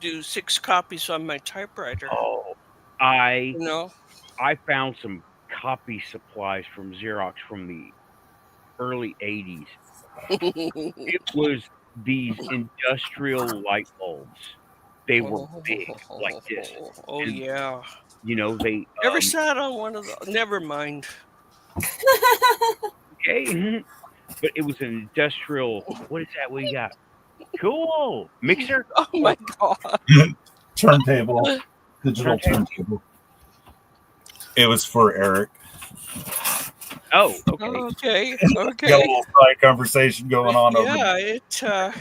do 6 copies on my typewriter. Oh, I found some copy supplies from Xerox from the early 80s. It was these industrial light bulbs. They were big like this. Oh, and, yeah. You know, they never sat on one of those. Never mind. Okay. But it was an industrial. What is that? What do you got? Cool mixer. Oh my god! turntable, digital turntable. It was for Eric. Oh, okay. Okay. Got a little side conversation going on over there.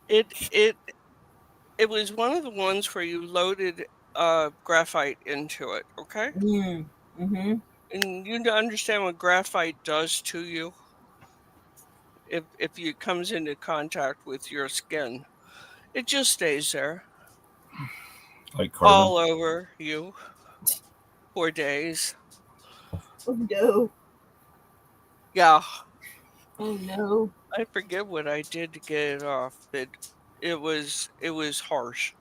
It was one of the ones where you loaded graphite into it, okay? Mm-hmm. And you understand what graphite does to you if it comes into contact with your skin. It just stays there. like carbon. All over you for days. Oh no. Yeah. Oh no. I forget what I did to get it off, but it was harsh.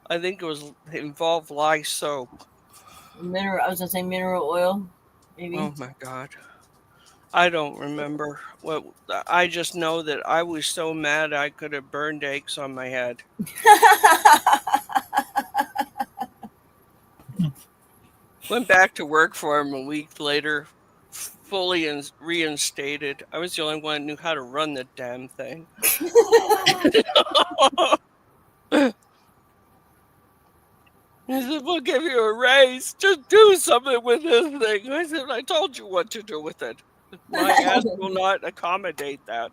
I think it involved lye soap. I was gonna say mineral oil, maybe. Oh my God. I don't remember what. I just know that I was so mad I could have burned eggs on my head. Went back to work for him a week later, fully reinstated. I was the only one who knew how to run the damn thing. He said, "We'll give you a raise. Just do something with this thing." I said, "I told you what to do with it. My ass will not accommodate that."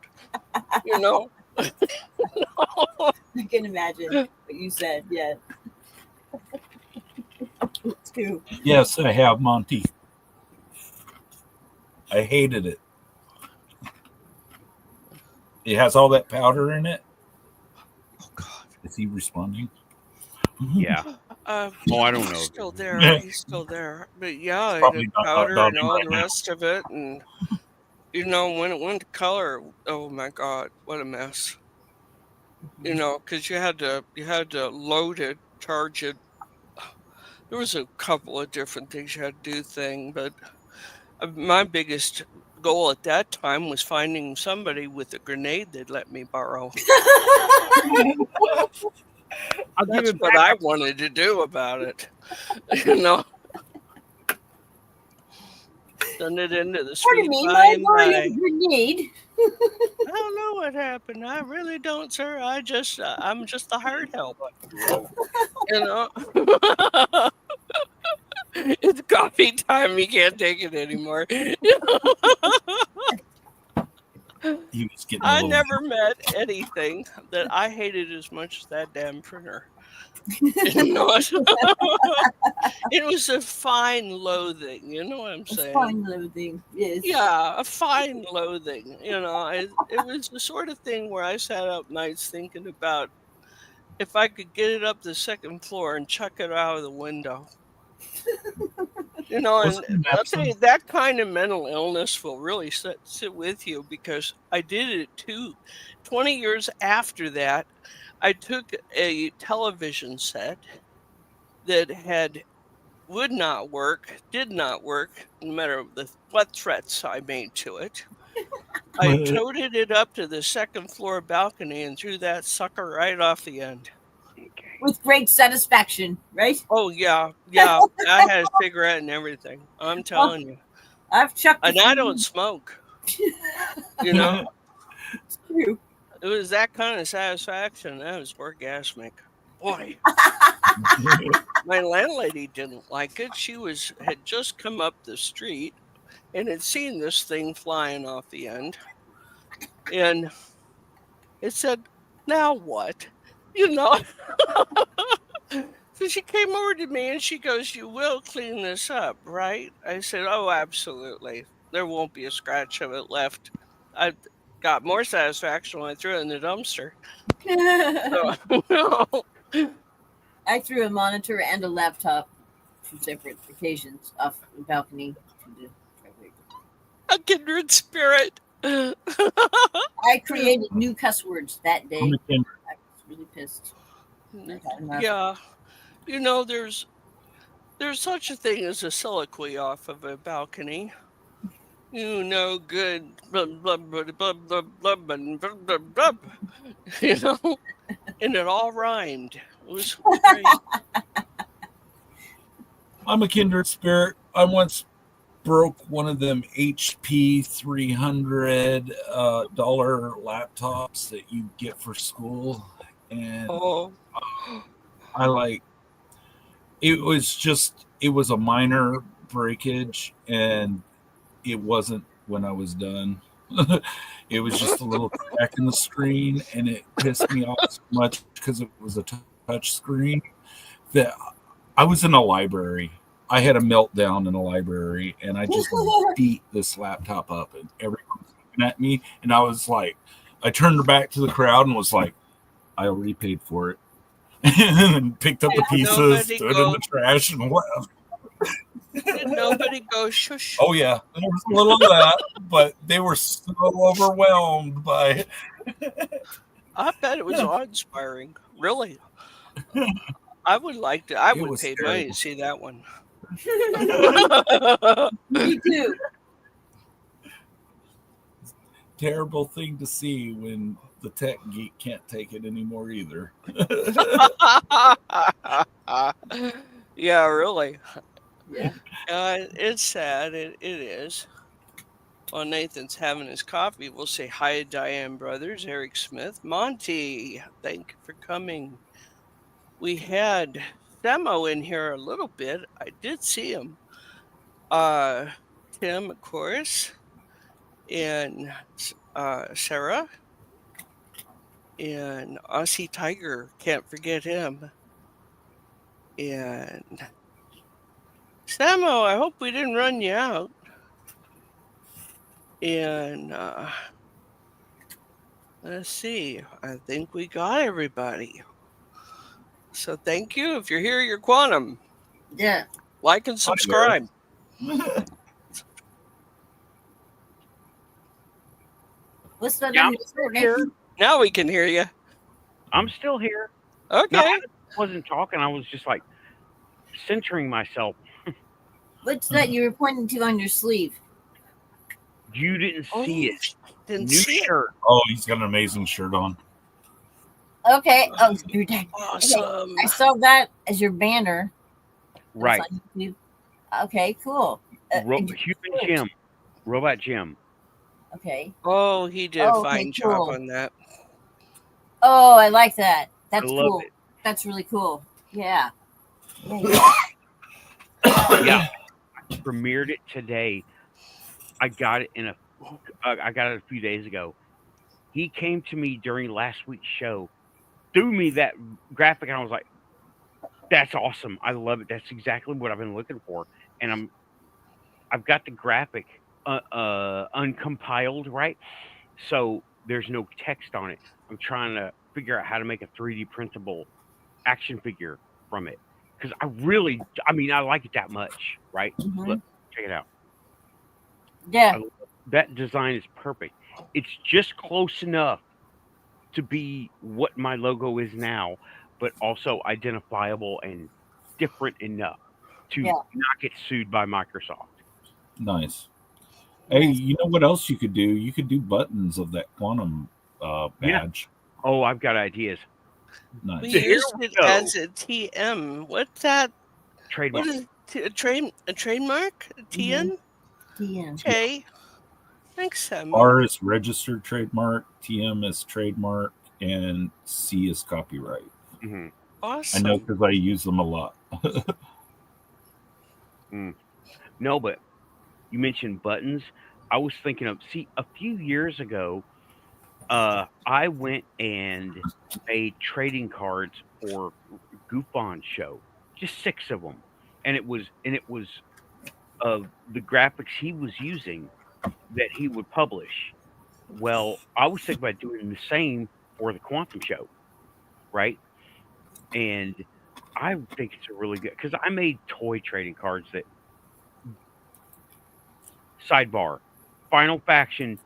You know? I can imagine what you said, yeah. Too. Yes, I have, Monty. I hated it. It has all that powder in it. Oh God! Is he responding? Yeah. I don't know. He's still there. He's still there. But yeah, the powder and all the rest of it, and you know, when it went to color, oh my God, what a mess! You know, because you had to load it, charge it. There was a couple of different things you had to do but my biggest goal at that time was finding somebody with a grenade they'd let me borrow. That's what I wanted to do about it. You know? Send it into the street. Pardon me, my grenade. I don't know what happened. I really don't, sir. I'm just the hired help. You know? It's coffee time. You can't take it anymore. I never met anything that I hated as much as that damn printer. It was a fine loathing. You know what I'm saying? A fine loathing, yes. Yeah, a fine loathing. You know, it was the sort of thing where I sat up nights thinking about if I could get it up the second floor and chuck it out of the window. You know, and I'll tell you, that kind of mental illness will really sit with you because I did it too. 20 years after that, I took a television set that did not work, no matter what threats I made to it. I toted it up to the second floor balcony and threw that sucker right off the end. With great satisfaction, right? Oh, yeah. Yeah. I had a cigarette and everything. I'm telling you. I've chucked and I don't smoke. You know? It's true. It was that kind of satisfaction. That was orgasmic. Boy. My landlady didn't like it. She had just come up the street and had seen this thing flying off the end. And it said, "Now what?" You know? So she came over to me and she goes, "You will clean this up, right?" I said, "Oh, absolutely. There won't be a scratch of it left." I got more satisfaction when I threw it in the dumpster. I threw a monitor and a laptop, 2 separate occasions, off the balcony. A kindred spirit. I created new cuss words that day. I was really pissed. Yeah. You know, there's such a thing as a soliloquy off of a balcony. You know, good, blah, blah, blah, blah, blah, blah, blah, blah, blah. You know, and it all rhymed. It was great. I'm a kindred spirit. I once broke one of them HP $300 laptops that you get for school, and it was a minor breakage, and it wasn't when I was done. It was just a little crack in the screen, and it pissed me off so much because it was a touch screen that I was in a library. I had a meltdown in a library, and I just beat this laptop up, and everyone was looking at me, and I was like, I turned back to the crowd and was like, I already paid for it. And picked up the pieces, threw it in the trash, and left. Did nobody go shush? Oh yeah, there was a little of that, but they were so overwhelmed by it. I bet it was awe-inspiring. Really, I would like to. I would pay money to see that one. Me too. Terrible thing to see when the tech geek can't take it anymore either. Yeah, really. Yeah. It's sad. It is. While Nathan's having his coffee, we'll say hi to Diane Brothers, Eric Smith, Monty. Thank you for coming. We had Samo in here a little bit. I did see him. Tim, of course, and Sarah, and Aussie Tiger. Can't forget him. And Samo, I hope we didn't run you out. And let's see. I think we got everybody. So thank you. If you're here, you're quantum. Yeah. Like and subscribe. What's that? Yeah, now we can hear you. I'm still here. Okay. No, I wasn't talking. I was just like centering myself. What's that you were pointing to on your sleeve? You didn't see it. Didn't New see shirt. Oh, he's got an amazing shirt on. Okay. Oh, you're dead. Awesome. Okay. I saw that as your banner. Right. Okay, cool. Human Jim. Robot Jim. Okay. Oh, he did a fine job on that. Oh, I like that. That's cool. It. That's really cool. Yeah. Yeah. I premiered it today. I got it I got it a few days ago. He came to me during last week's show, threw me that graphic, and I was like, "That's awesome! I love it. That's exactly what I've been looking for." And I've got the graphic uncompiled, right? So there's no text on it. I'm trying to figure out how to make a 3D printable action figure from it because I like it that much, right? Mm-hmm. Look, check it out. Yeah. That design is perfect. It's just close enough to be what my logo is now, but also identifiable and different enough to not get sued by Microsoft. Nice. Hey, you know what else you could do? You could do buttons of that quantum badge. Yeah. Oh, I've got ideas. Nice. We used it as a TM. What's that? Trademark. What is a trademark? TN? TN. Okay. Thanks, Sam. R is registered trademark, TM is trademark, and C is copyright. Mm-hmm. Awesome. I know because I use them a lot. No, but you mentioned buttons. I was thinking of, a few years ago, I went and made trading cards for GUFON show, just 6 of them, and it was of the graphics he was using that he would publish. Well, I was thinking about doing the same for the quantum show, right? And I think it's a really good, because I made toy trading cards that, sidebar, Final Faction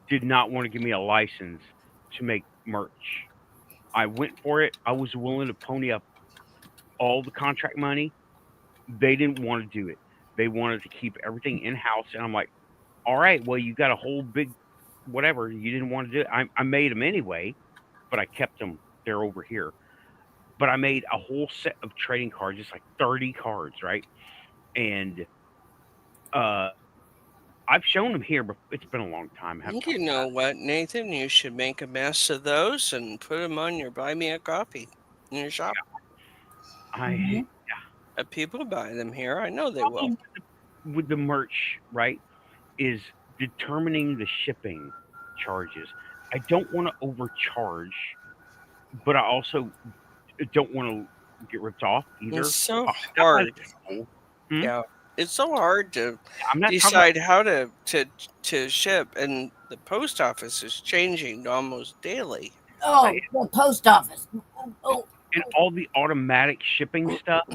did not want to give me a license to make merch. I went for it. I was willing to pony up all the contract money. They didn't want to do it. They wanted to keep everything in-house. And I'm like, all right, well, you got a whole big whatever. You didn't want to do it. I made them anyway, but I kept them. They're over here. But I made a whole set of trading cards, just like 30 cards, right? And I've shown them here, but it's been a long time. You know what, Nathan? You should make a mess of those and put them on your Buy Me a Coffee in your shop. People buy them here. I know they will. With the merch, right, is determining the shipping charges. I don't want to overcharge, but I also don't want to get ripped off either. It's so hard. Yeah, it's so hard to decide how to ship, and the post office is changing almost daily. Oh, the post office. Oh. And all the automatic shipping stuff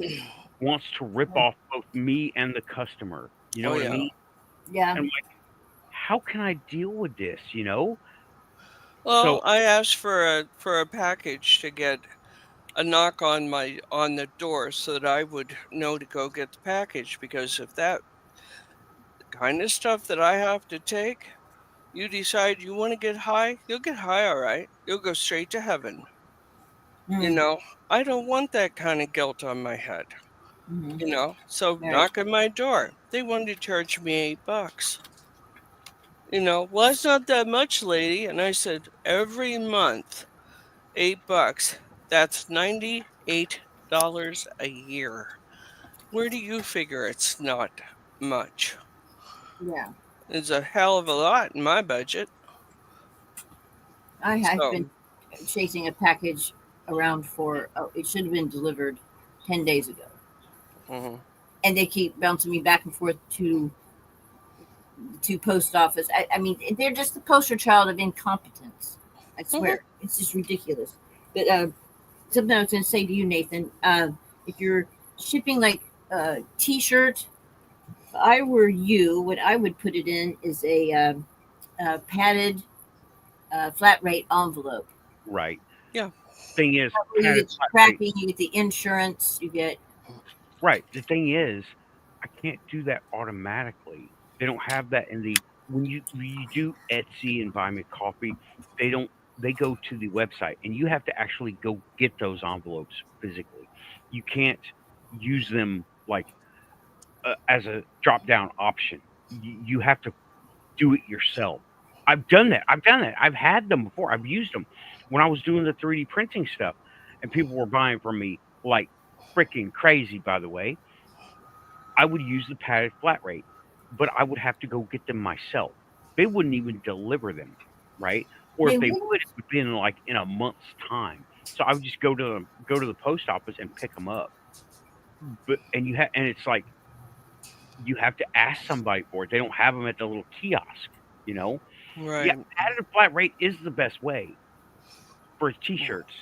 wants to rip off both me and the customer. You know what I mean? Yeah. And I'm like, how can I deal with this? You know? Well, I asked for a package to get a knock on the door so that I would know to go get the package, because if that kind of stuff that I have to take, you decide you want to get high, you'll get high, all right. You'll go straight to heaven. You know, I don't want that kind of guilt on my head. You know, so knock on my door. They wanted to charge me $8. You know, well, it's not that much, lady. And I said, every month, $8. That's $98 a year. Where do you figure it's not much? Yeah. It's a hell of a lot in my budget. I've been chasing a package around for, it should have been delivered 10 days ago. And they keep bouncing me back and forth to post office. I mean, they're just the poster child of incompetence. I swear. It's just ridiculous. But something I was going to say to you, Nathan, if you're shipping like a t-shirt, if I were you, what I would put it in is a padded flat rate envelope. Right. Yeah. Thing is, you get tracking, you get the insurance, you get. Right. The thing is, I can't do that automatically. They don't have that in the when you do Etsy and buy me coffee. They don't. They go to the website, and you have to actually go get those envelopes physically. You can't use them like as a drop down option. You have to do it yourself. I've done that. I've had them before. I've used them when I was doing the 3D printing stuff, and people were buying from me like freaking crazy. By the way, I would use the padded flat rate, but I would have to go get them myself. They wouldn't even deliver them, right? Or if they would, it would be in like in a month's time. So I would just go to the post office and pick them up. But and it's like you have to ask somebody for it. They don't have them at the little kiosk, you know. Right. Yeah, padded flat rate is the best way for t-shirts.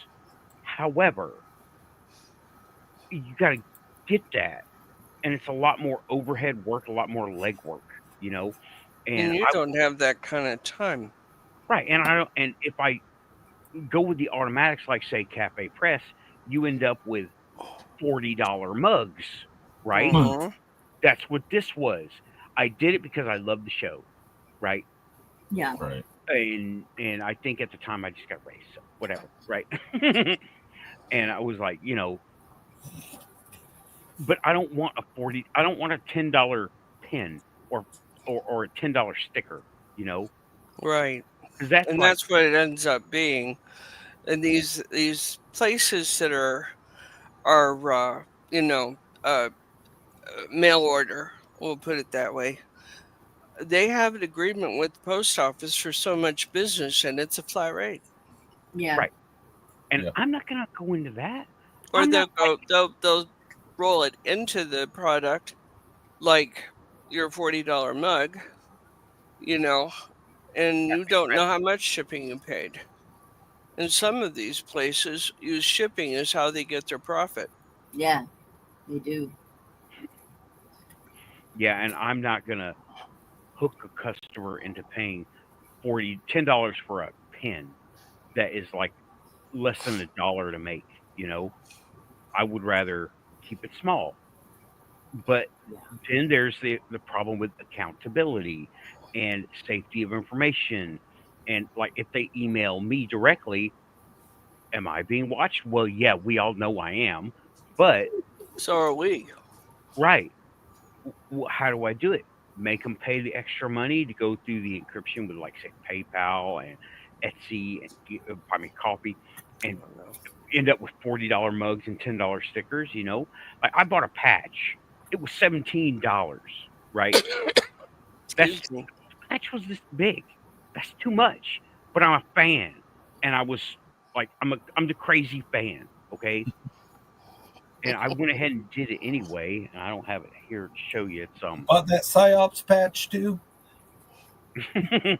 However, you got to get that, and it's a lot more overhead work, a lot more leg work, you know. And you don't have that kind of time, right? And I don't. And if I go with the automatics, like say Cafe Press, you end up with $40 mugs, right? That's what this was. I did it because I love the show, right? Yeah. Right. And I think at the time I just got raised, so whatever, right? And I was like, you know, but I don't want I don't want a $10 pin or a $10 sticker, you know? Right. And that's what it ends up being. And these places that are you know, mail order, we'll put it that way. They have an agreement with the post office for so much business, and it's a flat rate. Yeah. Right. And I'm not going to go into that. Or they'll roll it into the product, like your $40 mug, you know, and you don't know how much shipping you paid. And some of these places use shipping as how they get their profit. Yeah, they do. Yeah, and I'm not going to hook a customer into paying $10 for a pin that is like less than $1 to make, you know. I would rather keep it small. But then there's the problem with accountability and safety of information. And like if they email me directly, am I being watched? Well, yeah, we all know I am, but so are we. Right. How do I do it? Make them pay the extra money to go through the encryption with, like, say, PayPal and Etsy and coffee, and end up with $40 mugs and $10 stickers. You know, like I bought a patch. It was $17, right? The patch was this big. That's too much. But I'm a fan, and I was like, I'm the crazy fan, okay? And I went ahead and did it anyway. And I don't have it here to show you. It's Bought that psyops patch too. Just kidding.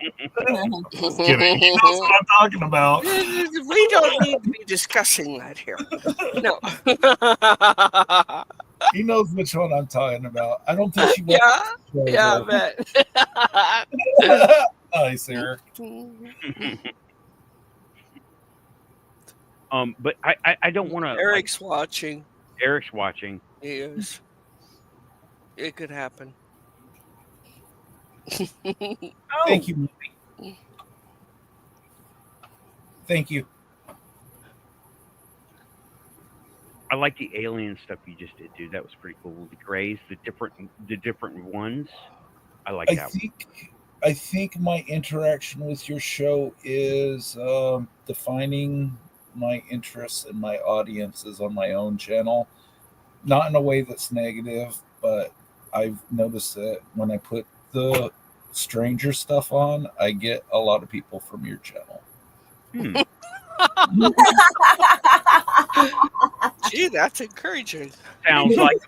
He knows what I'm talking about. We don't need to be discussing that here. No. He knows which one I'm talking about. I don't think she Yeah, I bet. Nice, Eric. But I don't want to. Eric's watching. Eric's watching. He is. It could happen. Thank you. Thank you. I like the alien stuff you just did, dude. That was pretty cool. The grays, the different ones. I like that. I think my interaction with your show is defining my interests and my audiences on my own channel. Not in a way that's negative, but I've noticed that when I put the stranger stuff on, I get a lot of people from your channel. Gee, that's encouraging. Sounds like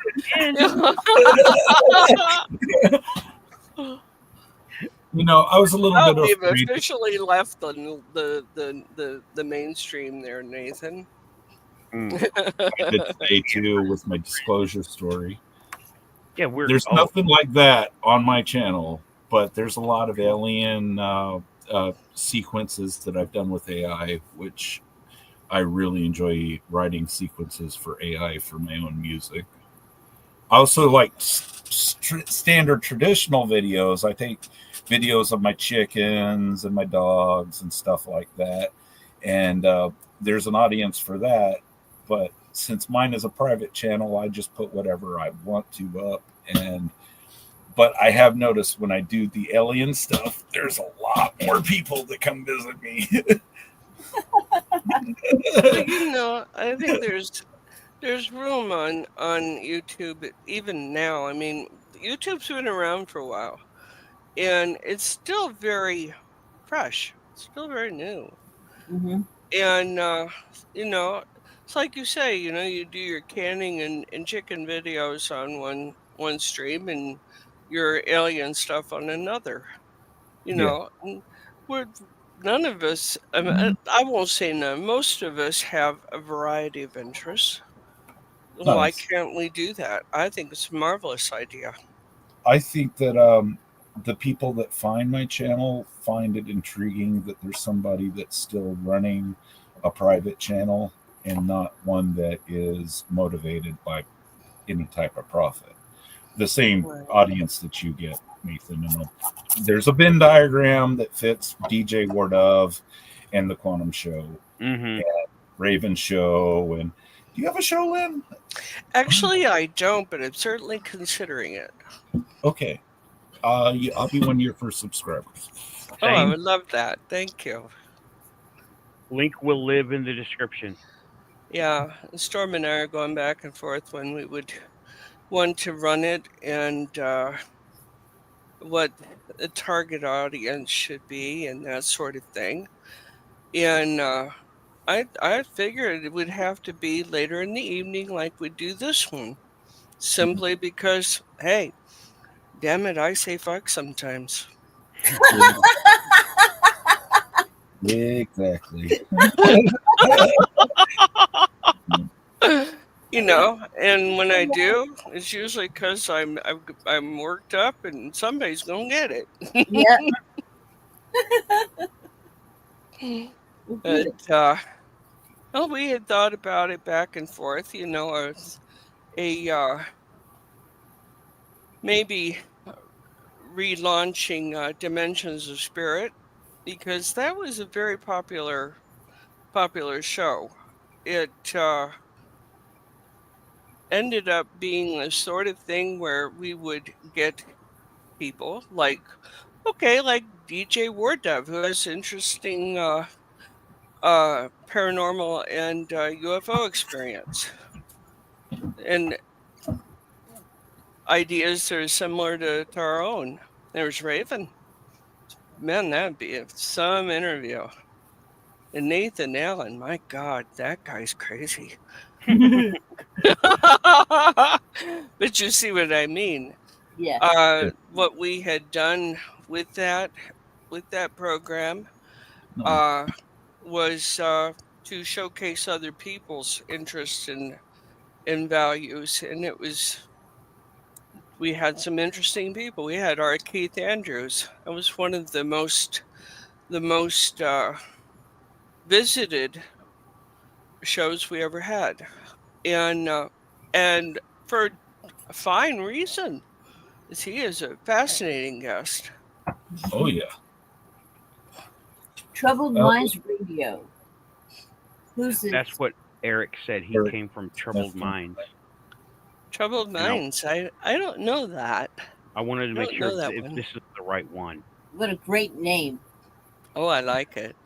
You know, I was a little bit we've afraid. officially left the mainstream there, Nathan. I did today too with my disclosure story. Yeah, there's nothing like that on my channel, but there's a lot of alien sequences that I've done with AI, which I really enjoy writing sequences for AI for my own music. I also like standard traditional videos. I take videos of my chickens and my dogs and stuff like that. And there's an audience for that. But since mine is a private channel, I just put whatever I want to up. But I have noticed when I do the alien stuff, there's a lot more people that come visit me. You know, I think there's room on YouTube even now. I mean, YouTube's been around for a while, and it's still very fresh. It's still very new. Mm-hmm. And you know, it's like you say, you know, you do your canning and chicken videos on one stream and your alien stuff on another. You know, none of us, I won't say none, most of us have a variety of interests. Nice. Why can't we do that? I think it's a marvelous idea. I think that the people that find my channel find it intriguing that there's somebody that's still running a private channel and not one that is motivated by any type of profit. The same audience that you get, Nathan. And there's a Venn diagram that fits DJ Wardove and the Quantum Show, and Raven Show. And do you have a show, Lynn? Actually, I don't, but I'm certainly considering it. Okay. I'll be one of your first subscribers. Oh, I would love that. Thank you. Link will live in the description. Yeah, Storm and I are going back and forth when we would want to run it and what the target audience should be and that sort of thing. And I figured it would have to be later in the evening like we do this one. Simply because, hey, damn it, I say fuck sometimes. Exactly. You know, and when I do, it's usually because I'm worked up and somebody's gonna get it. Yeah. But well, we had thought about it back and forth. You know, maybe relaunching Dimensions of Spirit, because that was a very popular show. It ended up being the sort of thing where we would get people like DJ Wardove, who has interesting paranormal and UFO experience, and ideas that are similar to our own. There's Raven. Man, that'd be some interview. And Nathan Allen, my God, that guy's crazy. But you see what I mean? Yeah. What we had done with that program was to showcase other people's interests and values, and we had some interesting people. We had our Keith Andrews. That was one of the most visited shows we ever had, and for a fine reason, as he is a fascinating guest. Oh yeah. Troubled Minds Radio. Who's this? That's what Eric said. He came from Troubled Minds. Troubled Minds. I don't know that. I wanted to make sure if this is the right one. What a great name. Oh, I like it.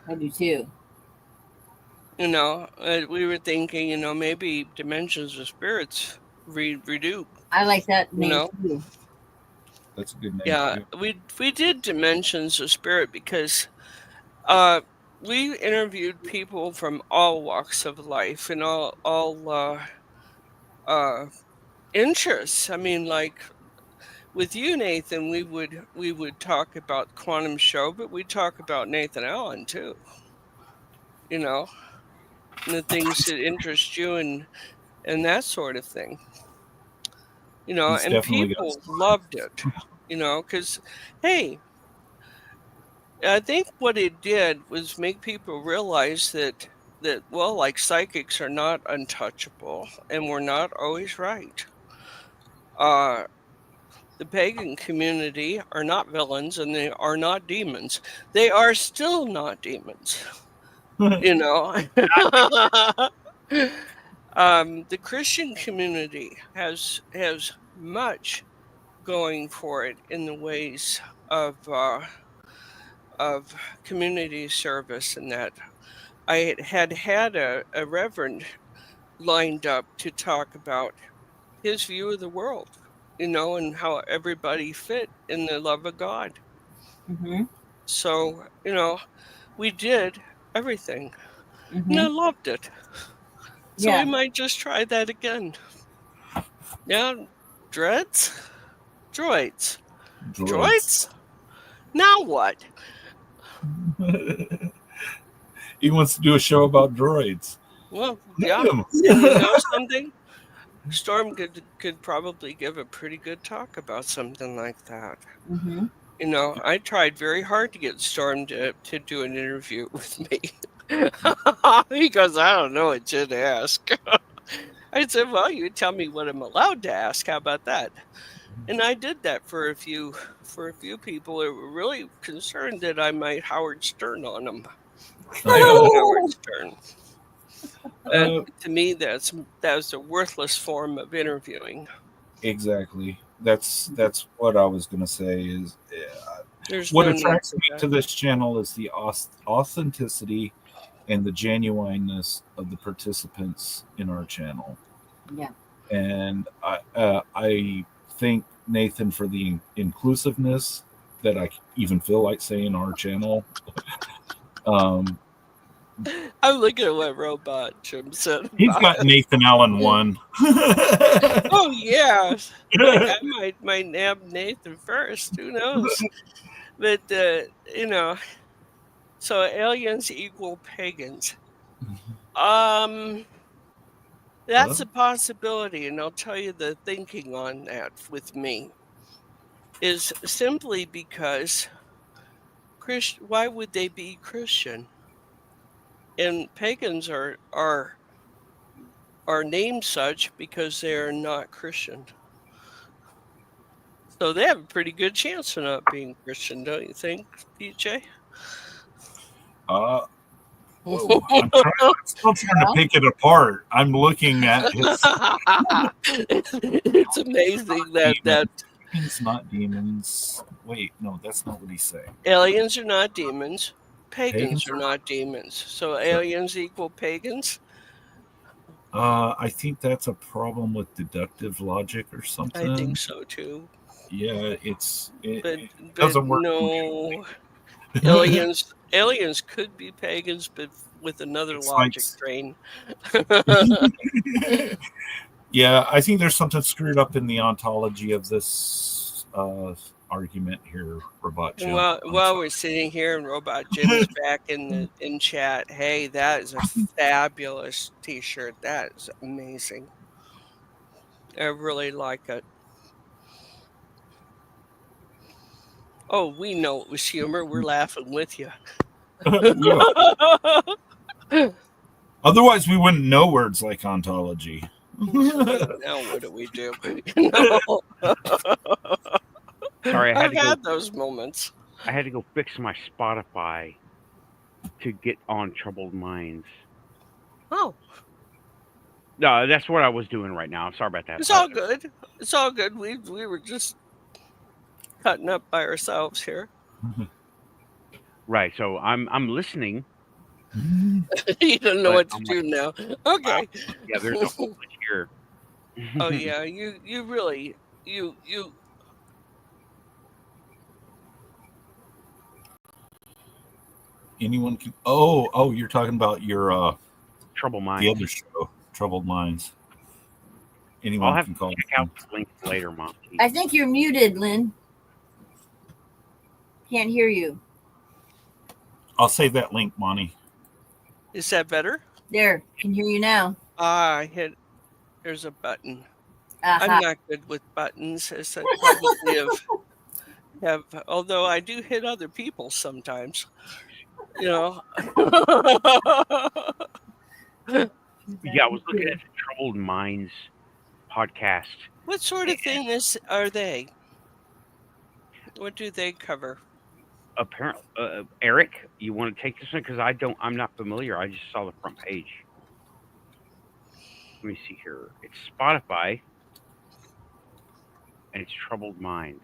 I do too. You know, we were thinking, you know, maybe Dimensions of Spirits redo. I like that name too. That's a good name. Yeah, too. We did Dimensions of Spirit because we interviewed people from all walks of life and all interests. I mean, like with you, Nathan, we would talk about Quantum Show, but we'd talk about Nathan Allen too. You know, and the things that interest you and that sort of thing. You know, and people loved it. You know, because hey, I think what it did was make people realize that well, like psychics are not untouchable, and we're not always right. The pagan community are not villains, and they are not demons. They are still not demons. You know, the Christian community has much going for it in the ways of community service, and that I had a reverend lined up to talk about his view of the world, you know, and how everybody fit in the love of God. Mm-hmm. So, you know, we did everything. Mm-hmm. And I loved it. So we might just try that again. Yeah, droids? Now what? He wants to do a show about droids. Well, yeah. You know something? Storm could probably give a pretty good talk about something like that. Mm-hmm. You know, I tried very hard to get Storm to do an interview with me. He goes, I don't know what to ask. I said, well, you tell me what I'm allowed to ask. How about that? And I did that for a few people who were really concerned that I might Howard Stern on them. I know Howard Stern. To me, that was a worthless form of interviewing. Exactly. That's what I was going to say. Is what attracts me to this channel is the authenticity and the genuineness of the participants in our channel. Yeah. And I thank Nathan for the inclusiveness that I even feel like saying our channel. I'm looking at what Robot Jim said. He's got Nathan Allen 1. Oh yeah, like I might nab Nathan first. Who knows? But you know, so aliens equal pagans. That's a possibility, and I'll tell you the thinking on that with me is simply because why would they be Christian? And pagans are named such because they are not Christian. So they have a pretty good chance of not being Christian, don't you think, DJ? I'm still trying to pick it apart. I'm looking at his. It's amazing that It's not demons. Wait, no, that's not what he's saying. Aliens are not demons. Pagans are not demons. So aliens equal pagans? I think that's a problem with deductive logic or something. I think so too. Yeah, but doesn't work. No, aliens could be pagans, but with another logic train. Yeah, I think there's something screwed up in the ontology of this argument here, Robot Jim. While we're sitting here and Robot Jim's back in chat, hey, that is a fabulous T-shirt. That is amazing. I really like it. Oh, we know it was humor. We're laughing with you. Otherwise, we wouldn't know words like ontology. Now what do we do? Sorry, I've had those moments. I had to go fix my Spotify to get on Troubled Minds. Oh. No, that's what I was doing right now. I'm sorry about that. It's all good. It's all good. We were just cutting up by ourselves here. Right. So I'm listening. You don't know what to do now. Okay. Yeah, there's a whole bunch here. Oh yeah, you really you. Anyone can. Oh, you're talking about your Troubled Minds. The other show, Troubled Minds. Anyone can call. Check out the link later, Mom. I think you're muted, Lynn. Can't hear you. I'll save that link, Monty. Is that better? There, can hear you now. I hit. There's a button. I'm not good with buttons, as I probably have. Although I do hit other people sometimes. You know. Yeah, I was looking at the Troubled Minds podcast. What sort of thing are they? What do they cover? Apparently, Eric, you want to take this one because I'm not familiar. I just saw the front page. Let me see here. It's Spotify, and it's Troubled Minds.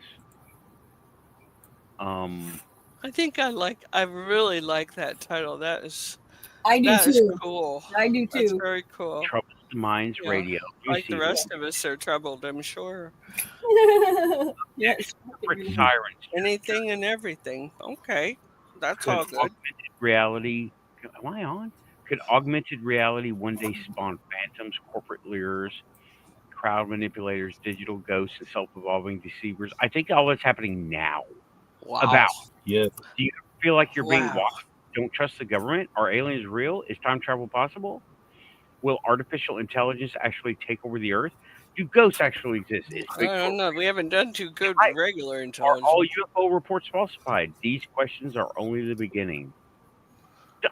I think I really like that title. That is. I do too. Is cool. I do too. That's very cool. Troubled Minds Radio. Like the rest of us are troubled, I'm sure. Yes. Sirens. Anything and everything. Okay. That's all good. Augmented reality. Am I on? Could augmented reality one day spawn phantoms, corporate lures, crowd manipulators, digital ghosts, and self-evolving deceivers? I think all that's happening now. Wow. Yeah. Do you feel like you're being watched? Don't trust the government? Are aliens real? Is time travel possible? Will artificial intelligence actually take over the Earth? Do ghosts actually exist? I don't know. We haven't done too good with regular intelligence. Are all UFO reports falsified? These questions are only the beginning.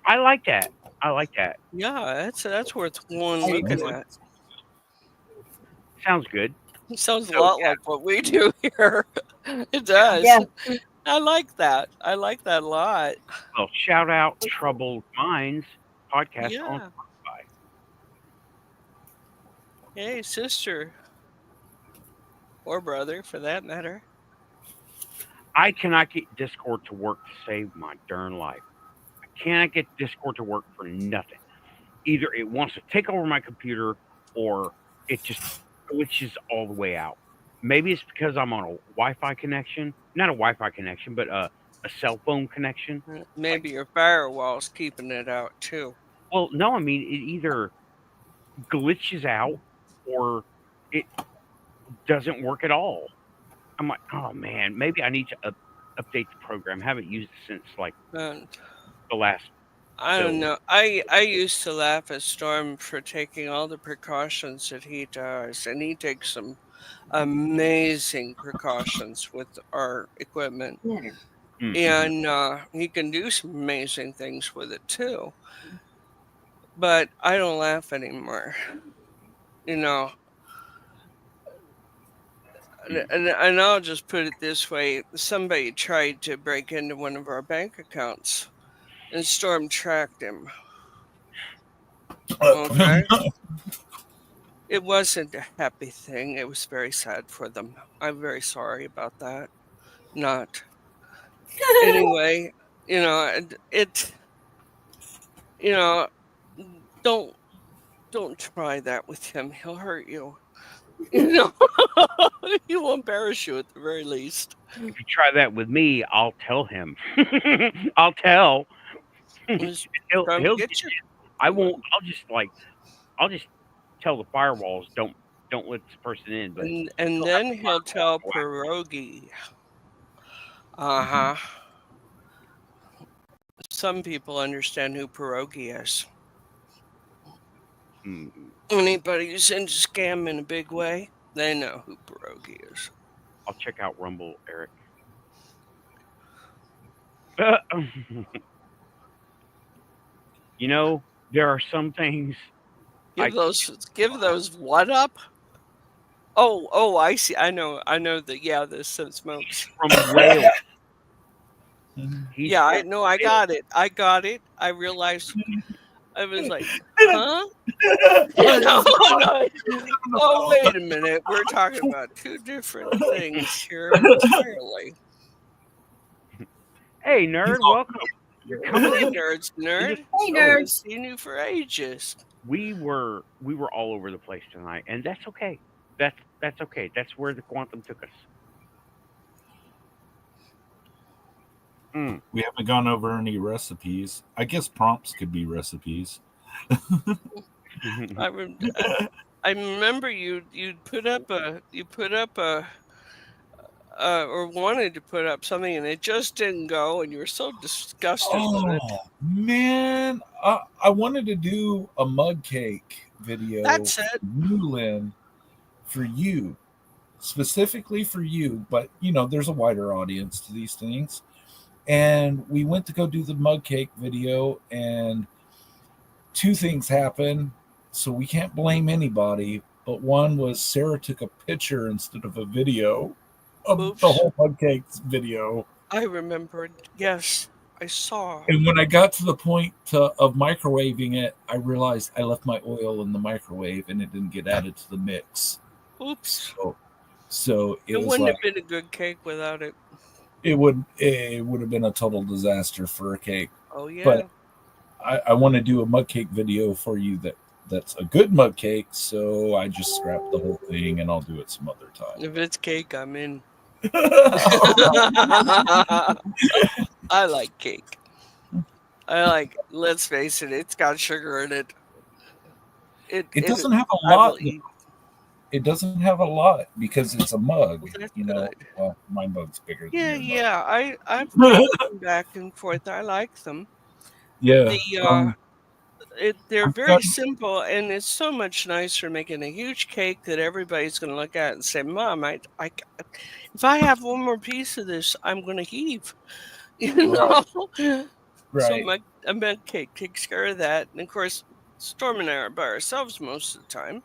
I like that. Yeah, that's worth one looking at. Sounds good. It sounds a lot like what we do here. It does. Yeah. I like that. I like that a lot. Well, shout out Troubled Minds podcast on Spotify. Hey, sister. Or brother, for that matter. I cannot get Discord to work to save my darn life. I cannot get Discord to work for nothing. Either it wants to take over my computer or it just glitches all the way out. Maybe it's because I'm on a Wi-Fi connection. Not a Wi-Fi connection, but a cell phone connection. Maybe your firewall's keeping it out too. Well, no, I mean, it either glitches out or it doesn't work at all. I'm like, oh man, maybe I need to update the program. I haven't used it since like the last. I don't know. I used to laugh at Storm for taking all the precautions that he does, and he takes some amazing precautions with our equipment. Yeah. Mm-hmm. And he can do some amazing things with it too. But I don't laugh anymore. You know. And I'll just put it this way. Somebody tried to break into one of our bank accounts, and Storm tracked him. Okay? It wasn't a happy thing. It was very sad for them. I'm very sorry about that. Not. Anyway, You know, you know, don't try that with him. He'll hurt you. You know, he will embarrass you at the very least. If you try that with me, I'll tell him. I'll tell. he'll get you. I won't. I'll just tell the firewalls don't let this person in. But and then he'll tell pierogi. Some people understand who pierogi is. Anybody who's into scam in a big way, they know who pierogi is. I'll check out Rumble, Eric. You know, there are some things. Give those what up? Oh, I see. I know that. Yeah, there's some smokes from Wales. Yeah, I know. I got it. I realized. I was like, huh? No. Oh, wait a minute. We're talking about two different things here entirely. Hey, nerd, welcome. You're coming in, nerd. Hey, nerds. Seen you for ages. We were all over the place tonight, and that's okay. That's okay. That's where the quantum took us. We haven't gone over any recipes. I guess prompts could be recipes. I remember you put up a or wanted to put up something and it just didn't go, and you were so disgusted with it. Oh man, I wanted to do a mug cake video. That's it. Newlyn, for you, specifically for you, but you know there's a wider audience to these things. And we went to go do the mug cake video, and two things happened, so we can't blame anybody. But one was Sarah took a picture instead of a video of the whole mug cake video. I remembered. Yes, I saw. And when I got to the point of microwaving it, I realized I left my oil in the microwave and it didn't get added to the mix. Oops. So it wouldn't have been a good cake without it. It would have been a total disaster for a cake. Oh yeah. But I want to do a mug cake video for you that's a good mug cake, so I just scrapped the whole thing and I'll do it some other time. If it's cake, I'm in. I like cake. Let's face it, it's got sugar in it. It doesn't have a lot. It doesn't have a lot because it's a mug. You know, well, my mug's bigger than your mug. I've gone back and forth. I like them. Yeah. They're very simple, and it's so much nicer making a huge cake that everybody's going to look at and say, "Mom, if I have one more piece of this, I'm going to heave." You know. Right. So a mug cake takes care of that, and of course, Storm and I are by ourselves most of the time.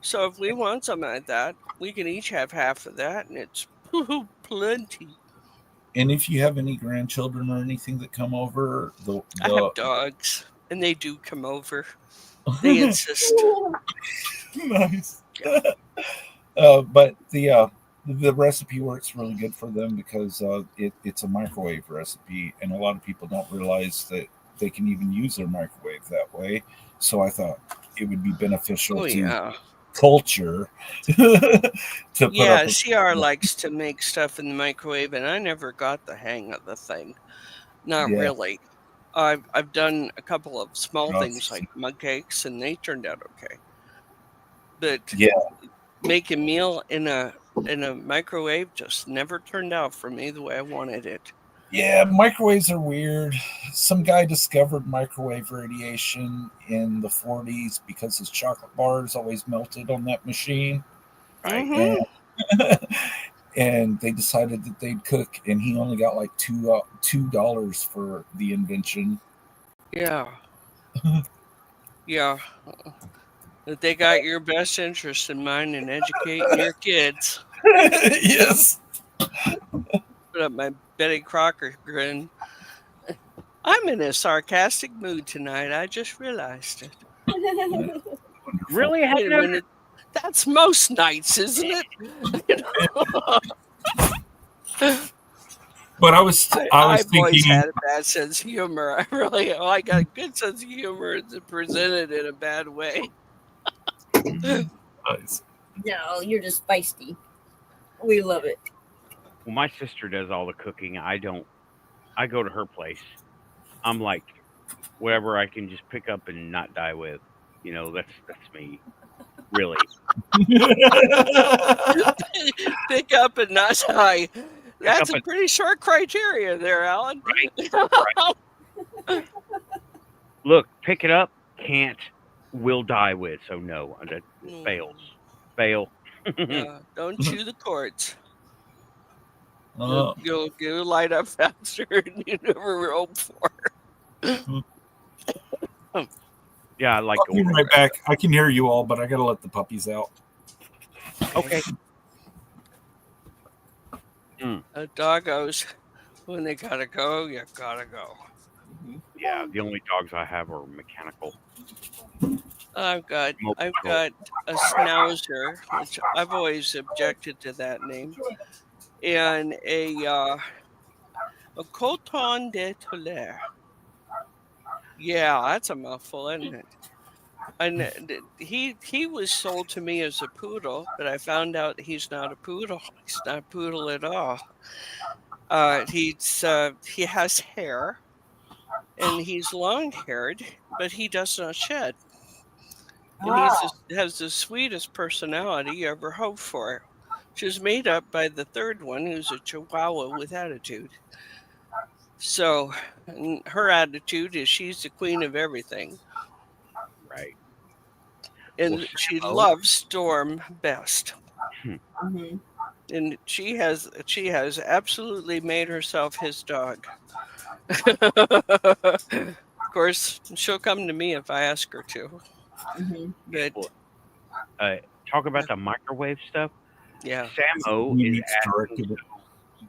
So if we want something like that, we can each have half of that, and it's plenty. And if you have any grandchildren or anything that come over, I have dogs, and they do come over. They insist. Nice. But the recipe works really good for them because it's a microwave recipe, and a lot of people don't realize that they can even use their microwave that way. So I thought it would be beneficial to culture to put up CR likes to make stuff in the microwave, and I never got the hang of the thing. Not really. I've done a couple of small things like mug cakes, and they turned out okay. But make a meal in a microwave just never turned out for me the way I wanted it. Yeah, microwaves are weird. Some guy discovered microwave radiation in the 40s because his chocolate bars always melted on that machine. Right. And they decided that they'd cook, and he only got like $2 for the invention. Yeah. Yeah. That they got your best interest in mind in educating your kids. Yes. Put up my Betty Crocker grin. I'm in a sarcastic mood tonight. I just realized it. Really? That's most nights, isn't it? But I was I've always thinking, had a bad sense of humor. I got a good sense of humor. It's presented in a bad way. No, you're just feisty. We love it. Well, my sister does all the cooking. I don't. I go to her place. I'm like, whatever I can just pick up and not die with. You know, that's me. Really. Pick up and not die. That's a pretty short criteria there, Alan. Right. Look, pick it up, can't, will die with. So no, that fails. Fail. Don't chew the cords. You'll light up faster than you never hoped for. Yeah, I like I'll be right back. I can hear you all, but I gotta let the puppies out. Okay. Doggos, when they gotta go, you gotta go. Yeah, the only dogs I have are mechanical. I've got a schnauzer, which I've always objected to that name, and a coton de Tulare. Yeah, that's a mouthful, isn't it? And he was sold to me as a poodle, but I found out he's not a poodle. He's not a poodle at all. He has hair, and he's long-haired, but he does not shed. And he has the sweetest personality you ever hoped for. She's made up by the third one, who's a Chihuahua with attitude. So her attitude is she's the queen of everything. Right. And she loves Storm best. And she has absolutely made herself his dog. Of course, she'll come to me if I ask her to. But talk about the microwave stuff. Yeah, Samo is asking,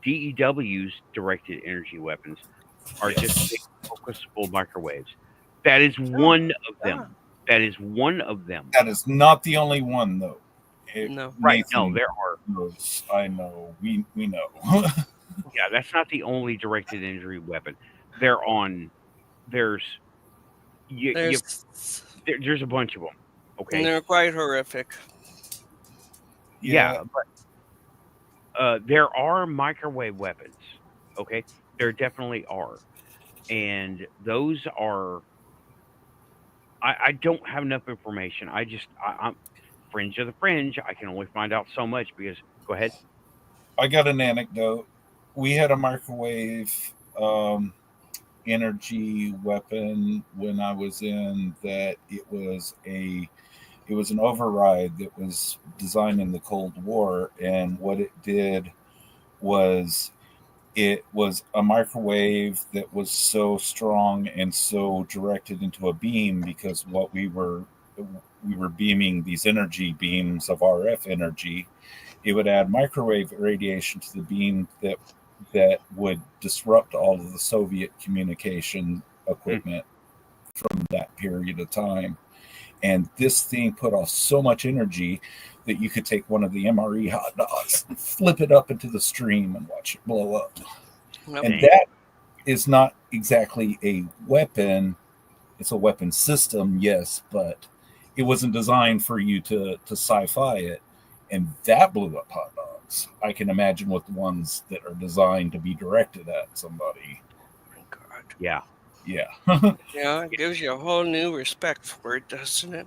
DEW's directed energy weapons are just big focusable microwaves. That is one of them. That is one of them. That is not the only one, though. No, right? No, there are. I know. We know. Yeah, that's not the only directed energy weapon. There's a bunch of them. Okay, and they're quite horrific. Yeah, but there are microwave weapons. Okay, there definitely are, and those are. I don't have enough information. I'm fringe of the fringe. I can only find out so much because. Go ahead. I got an anecdote. We had a microwave energy weapon when I was in that. It was an override that was designed in the Cold War, and what it did was it was a microwave that was so strong and so directed into a beam because what we were beaming these energy beams of RF energy. It would add microwave radiation to the beam that would disrupt all of the Soviet communication equipment from that period of time. And this thing put off so much energy that you could take one of the MRE hot dogs, flip it up into the stream, and watch it blow up. Okay. And that is not exactly a weapon. It's a weapon system, yes, but it wasn't designed for you to sci-fi it. And that blew up hot dogs. I can imagine with the ones that are designed to be directed at somebody. Oh, God. Yeah. Yeah. Yeah, it gives you a whole new respect for it, doesn't it?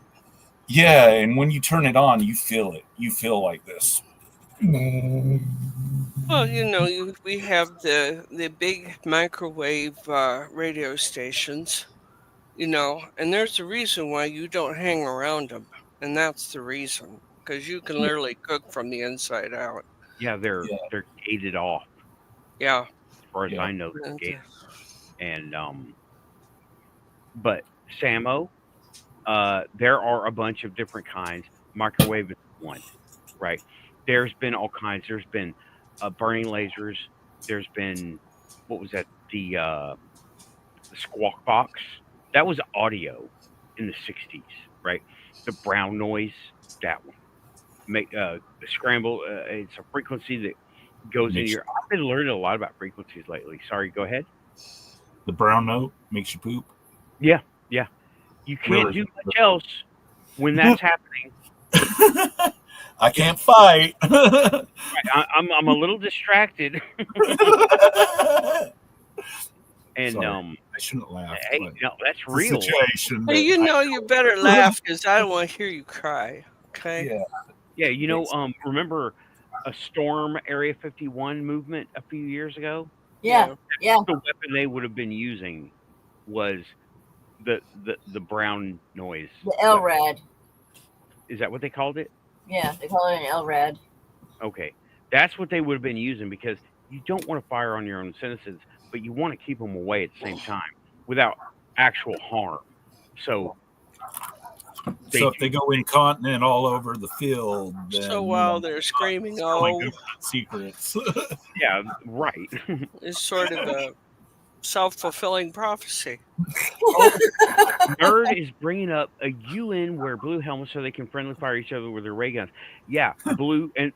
Yeah, and when you turn it on, you feel it. You feel like this. Well, we have the big microwave radio stations, and there's a reason why you don't hang around them, and that's the reason, because you can literally cook from the inside out. Yeah, they're gated off. Yeah. As far as I know, they're gated. And but Samo, there are a bunch of different kinds. Microwave is one, right? There's been all kinds. There's been burning lasers. There's been, what was that? The squawk box. That was audio in the 60s, right? The brown noise, that one. The scramble, it's a frequency goes in your. I've been learning a lot about frequencies lately. Sorry, go ahead. The brown note makes you poop. Yeah. You can't do much else when that's happening. I can't fight. Right, I'm a little distracted. And Sorry, I shouldn't laugh. Hey, no, that's real. Hey, you better laugh because I don't want to hear you cry. Okay. Yeah. Remember a storm Area 51 movement a few years ago? Yeah. The weapon they would have been using was the brown noise. The LRAD. Is that what they called it? Yeah, they call it an LRAD. Okay. That's what they would have been using because you don't want to fire on your own citizens, but you want to keep them away at the same time without actual harm. So if they go incontinent all over the field, then, while they're screaming, "Oh, secrets!" Yeah, right. It's sort of a self-fulfilling prophecy. Nerd is bringing up a UN wear blue helmets so they can friendly fire each other with their ray guns. Yeah, blue and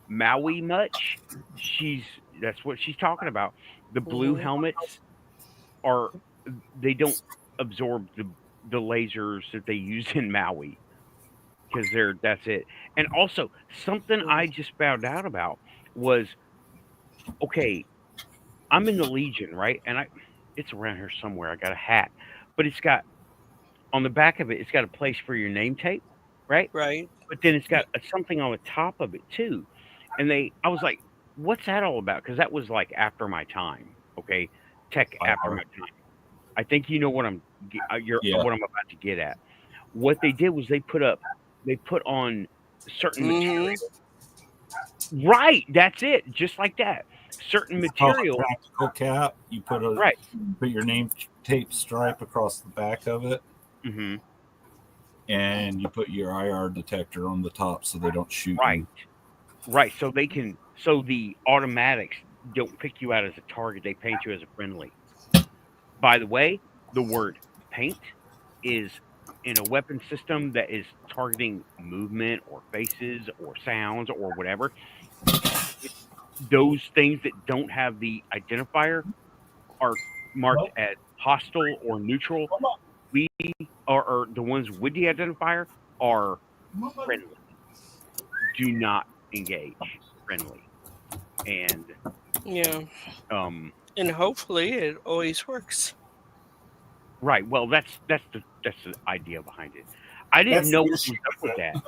Maui Much. That's what she's talking about. The blue helmets they don't absorb the lasers that they use in Maui because that's it. And also something I just found out about was, okay, I'm in the Legion, right? And it's around here somewhere. I got a hat, but it's got on the back of it, it's got a place for your name tape, right? Right. But then it's got something on the top of it too. And I was like, what's that all about? Because that was like after my time. Okay, tech after my time. I think you know what what I'm about to get at. What they did was they put on certain material. Right, that's it, just like that. Certain material. Practical cap. You put put your name tape stripe across the back of it, and you put your IR detector on the top so they don't shoot you. Right. So the automatics don't pick you out as a target; they paint you as a friendly. By the way, the word paint is in a weapon system that is targeting movement or faces or sounds or whatever. Those things that don't have the identifier are marked as hostile or neutral. We or the ones with the identifier are friendly. Do not engage. Friendly. And and hopefully it always works. Right. Well, that's the idea behind it. I didn't know what was up with that.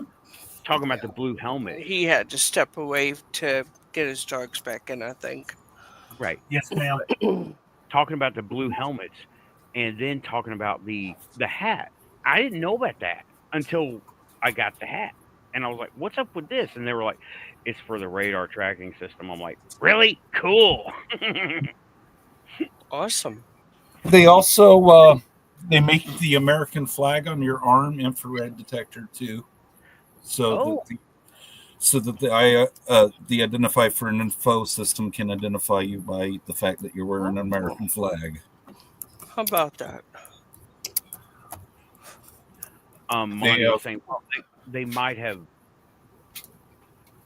Talking about the blue helmet. He had to step away to get his dogs back in, I think. Right. Yes, ma'am. Talking about the blue helmets and then talking about the hat. I didn't know about that until I got the hat. And I was like, what's up with this? And they were like, it's for the radar tracking system. I'm like, really? Cool. Awesome. They also they make the American flag on your arm infrared detector too. So that the identify for an info system can identify you by the fact that you're wearing an American flag. How about that? They might have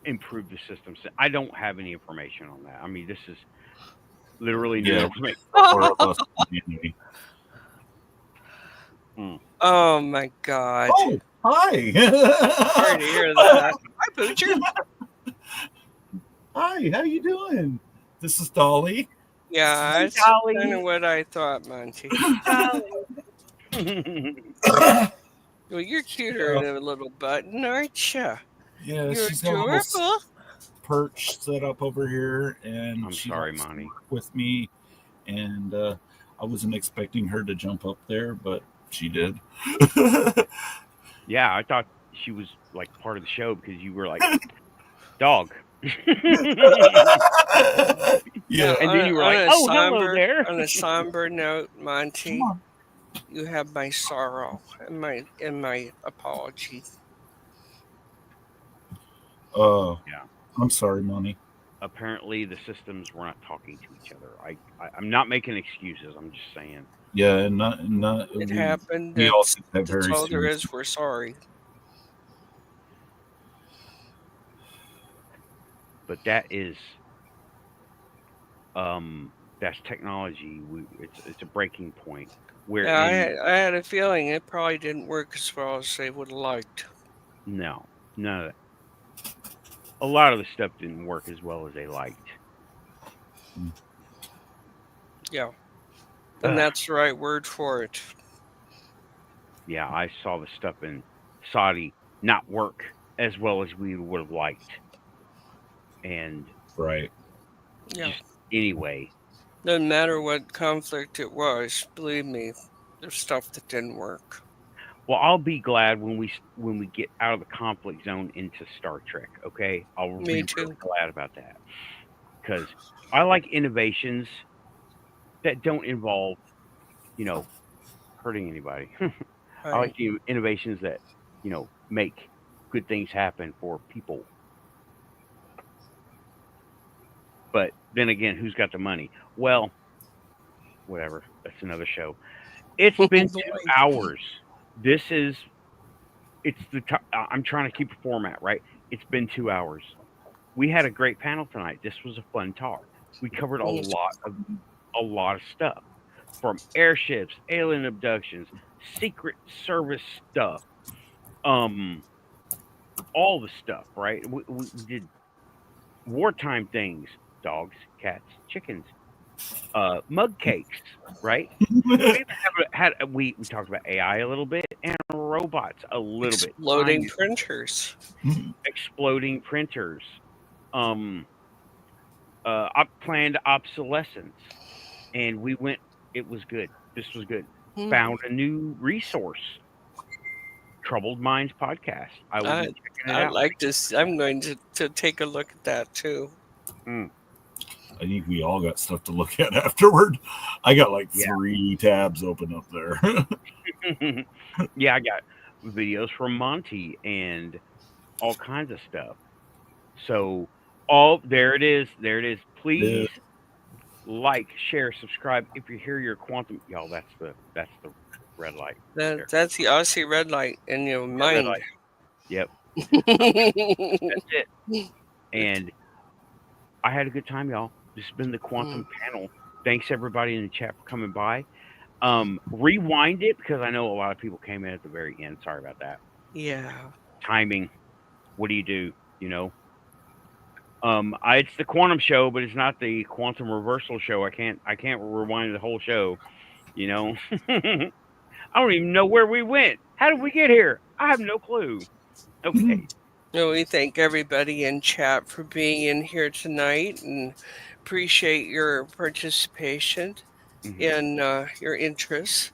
improved the system. I don't have any information on that. I mean, this is literally new information. Oh my God! Oh, hi! Sorry to hear that. Hi, Poocher. Hi, how you doing? This is Dolly. Yeah, that's kind of what I thought, Monty. Well, you're cuter than a little button, aren't you? Yeah, you're she's got a little perch set up over here, and I'm sorry, Monty, with me, and I wasn't expecting her to jump up there, but she did. Yeah, I thought she was like part of the show because you were like dog. Yeah, and then you were like, "Oh, hello there." On a somber note, Monty, you have my sorrow and my apology. Yeah. I'm sorry, Monty. Apparently, the systems were not talking to each other. I'm not making excuses. I'm just saying. Yeah, and not it happened. We all have that's all there is. We're sorry. but that is that's technology. It's a breaking point. Yeah, I had a feeling it probably didn't work as well as they would have liked. No, none of that. A lot of the stuff didn't work as well as they liked. Yeah. And that's the right word for it. Yeah, I saw the stuff in Saudi not work as well as we would have liked. And right. Yeah. Anyway. Doesn't matter what conflict it was, believe me, there's stuff that didn't work. Well, I'll be glad when we get out of the conflict zone into Star Trek, okay? I'll be really glad about that. Because I like innovations that don't involve, hurting anybody. Right. I like the innovations that, make good things happen for people. But then again, who's got the money? Well, whatever. That's another show. It's been 2 hours. I'm trying to keep a format, right? It's been 2 hours. We had a great panel tonight. This was a fun talk. We covered a lot of stuff, from airships, alien abductions, Secret Service stuff, all the stuff, right? We did wartime things: dogs, cats, chickens, mug cakes, right? We talked about AI a little bit and robots a little bit. Exploding printers. Exploding printers. Planned obsolescence. And we went, it was good. This was good. Found a new resource. Troubled Minds podcast. I will be checking it out. I like this. I'm going to take a look at that too. I think we all got stuff to look at afterward. I got like 3 tabs open up there. Yeah, I got videos from Monty and all kinds of stuff. So, there it is. There it is. Please like, share, subscribe. If you hear your quantum, y'all, that's the red light. That's the Aussie red light in your mind. Yep. That's it. And I had a good time, y'all. This has been the Quantum Panel. Thanks everybody in the chat for coming by. Rewind it because I know a lot of people came in at the very end. Sorry about that. Yeah. Timing. What do you do? It's the Quantum Show, but it's not the Quantum Reversal Show. I can't rewind the whole show. I don't even know where we went. How did we get here? I have no clue. Okay. We thank everybody in chat for being in here tonight and appreciate your participation and your interest.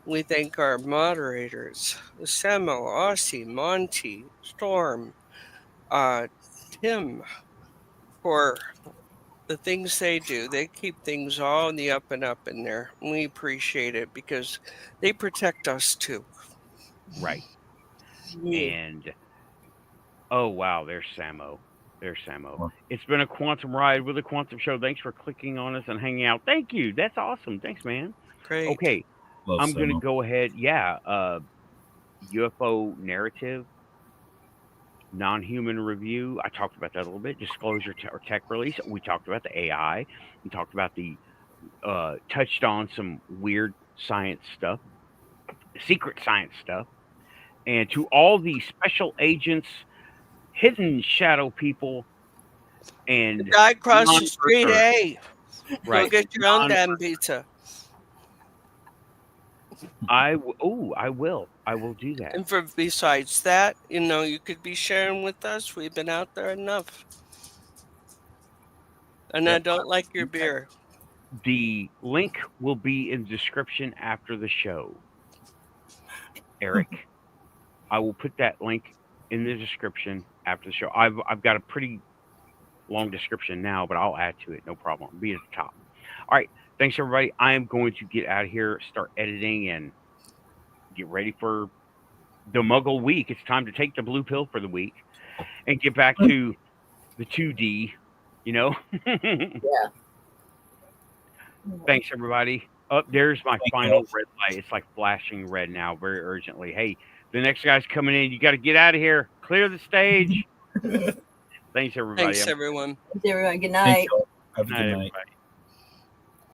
We thank our moderators, Samo, Aussie, Monty, Storm, Tim, for the things they do. They keep things all in the up and up in there. We appreciate it because they protect us too. Right. And oh wow, there's Samo. It's been a quantum ride with a Quantum Show. Thanks for clicking on us and hanging out. Thank you. That's awesome. Thanks, man. Great. Okay. I'm going to go ahead. Yeah. UFO Narrative, non-human review. I talked about that a little bit. Disclosure or tech release. We talked about the AI. We talked about touched on some weird science stuff, secret science stuff. And to all the special agents, hidden shadow people, and the guy across the street, hey, right? Go get your own damn pizza. I will do that. And besides that, you could be sharing with us. We've been out there enough. And I don't like your beer. The link will be in the description after the show. Eric, I will put that link in the description after the show. I've got a pretty long description now, but I'll add to it. No problem. It'll be at the top. All right. Thanks, everybody. I am going to get out of here, start editing, and get ready for the Muggle week. It's time to take the blue pill for the week and get back to the 2D, Yeah. Thanks, everybody. There's my final red light. It's like flashing red now very urgently. Hey, the next guy's coming in. You got to get out of here. Clear the stage. Thanks, everybody. Thanks, everyone. Thanks, everyone. Good night. Have a good night. Everybody.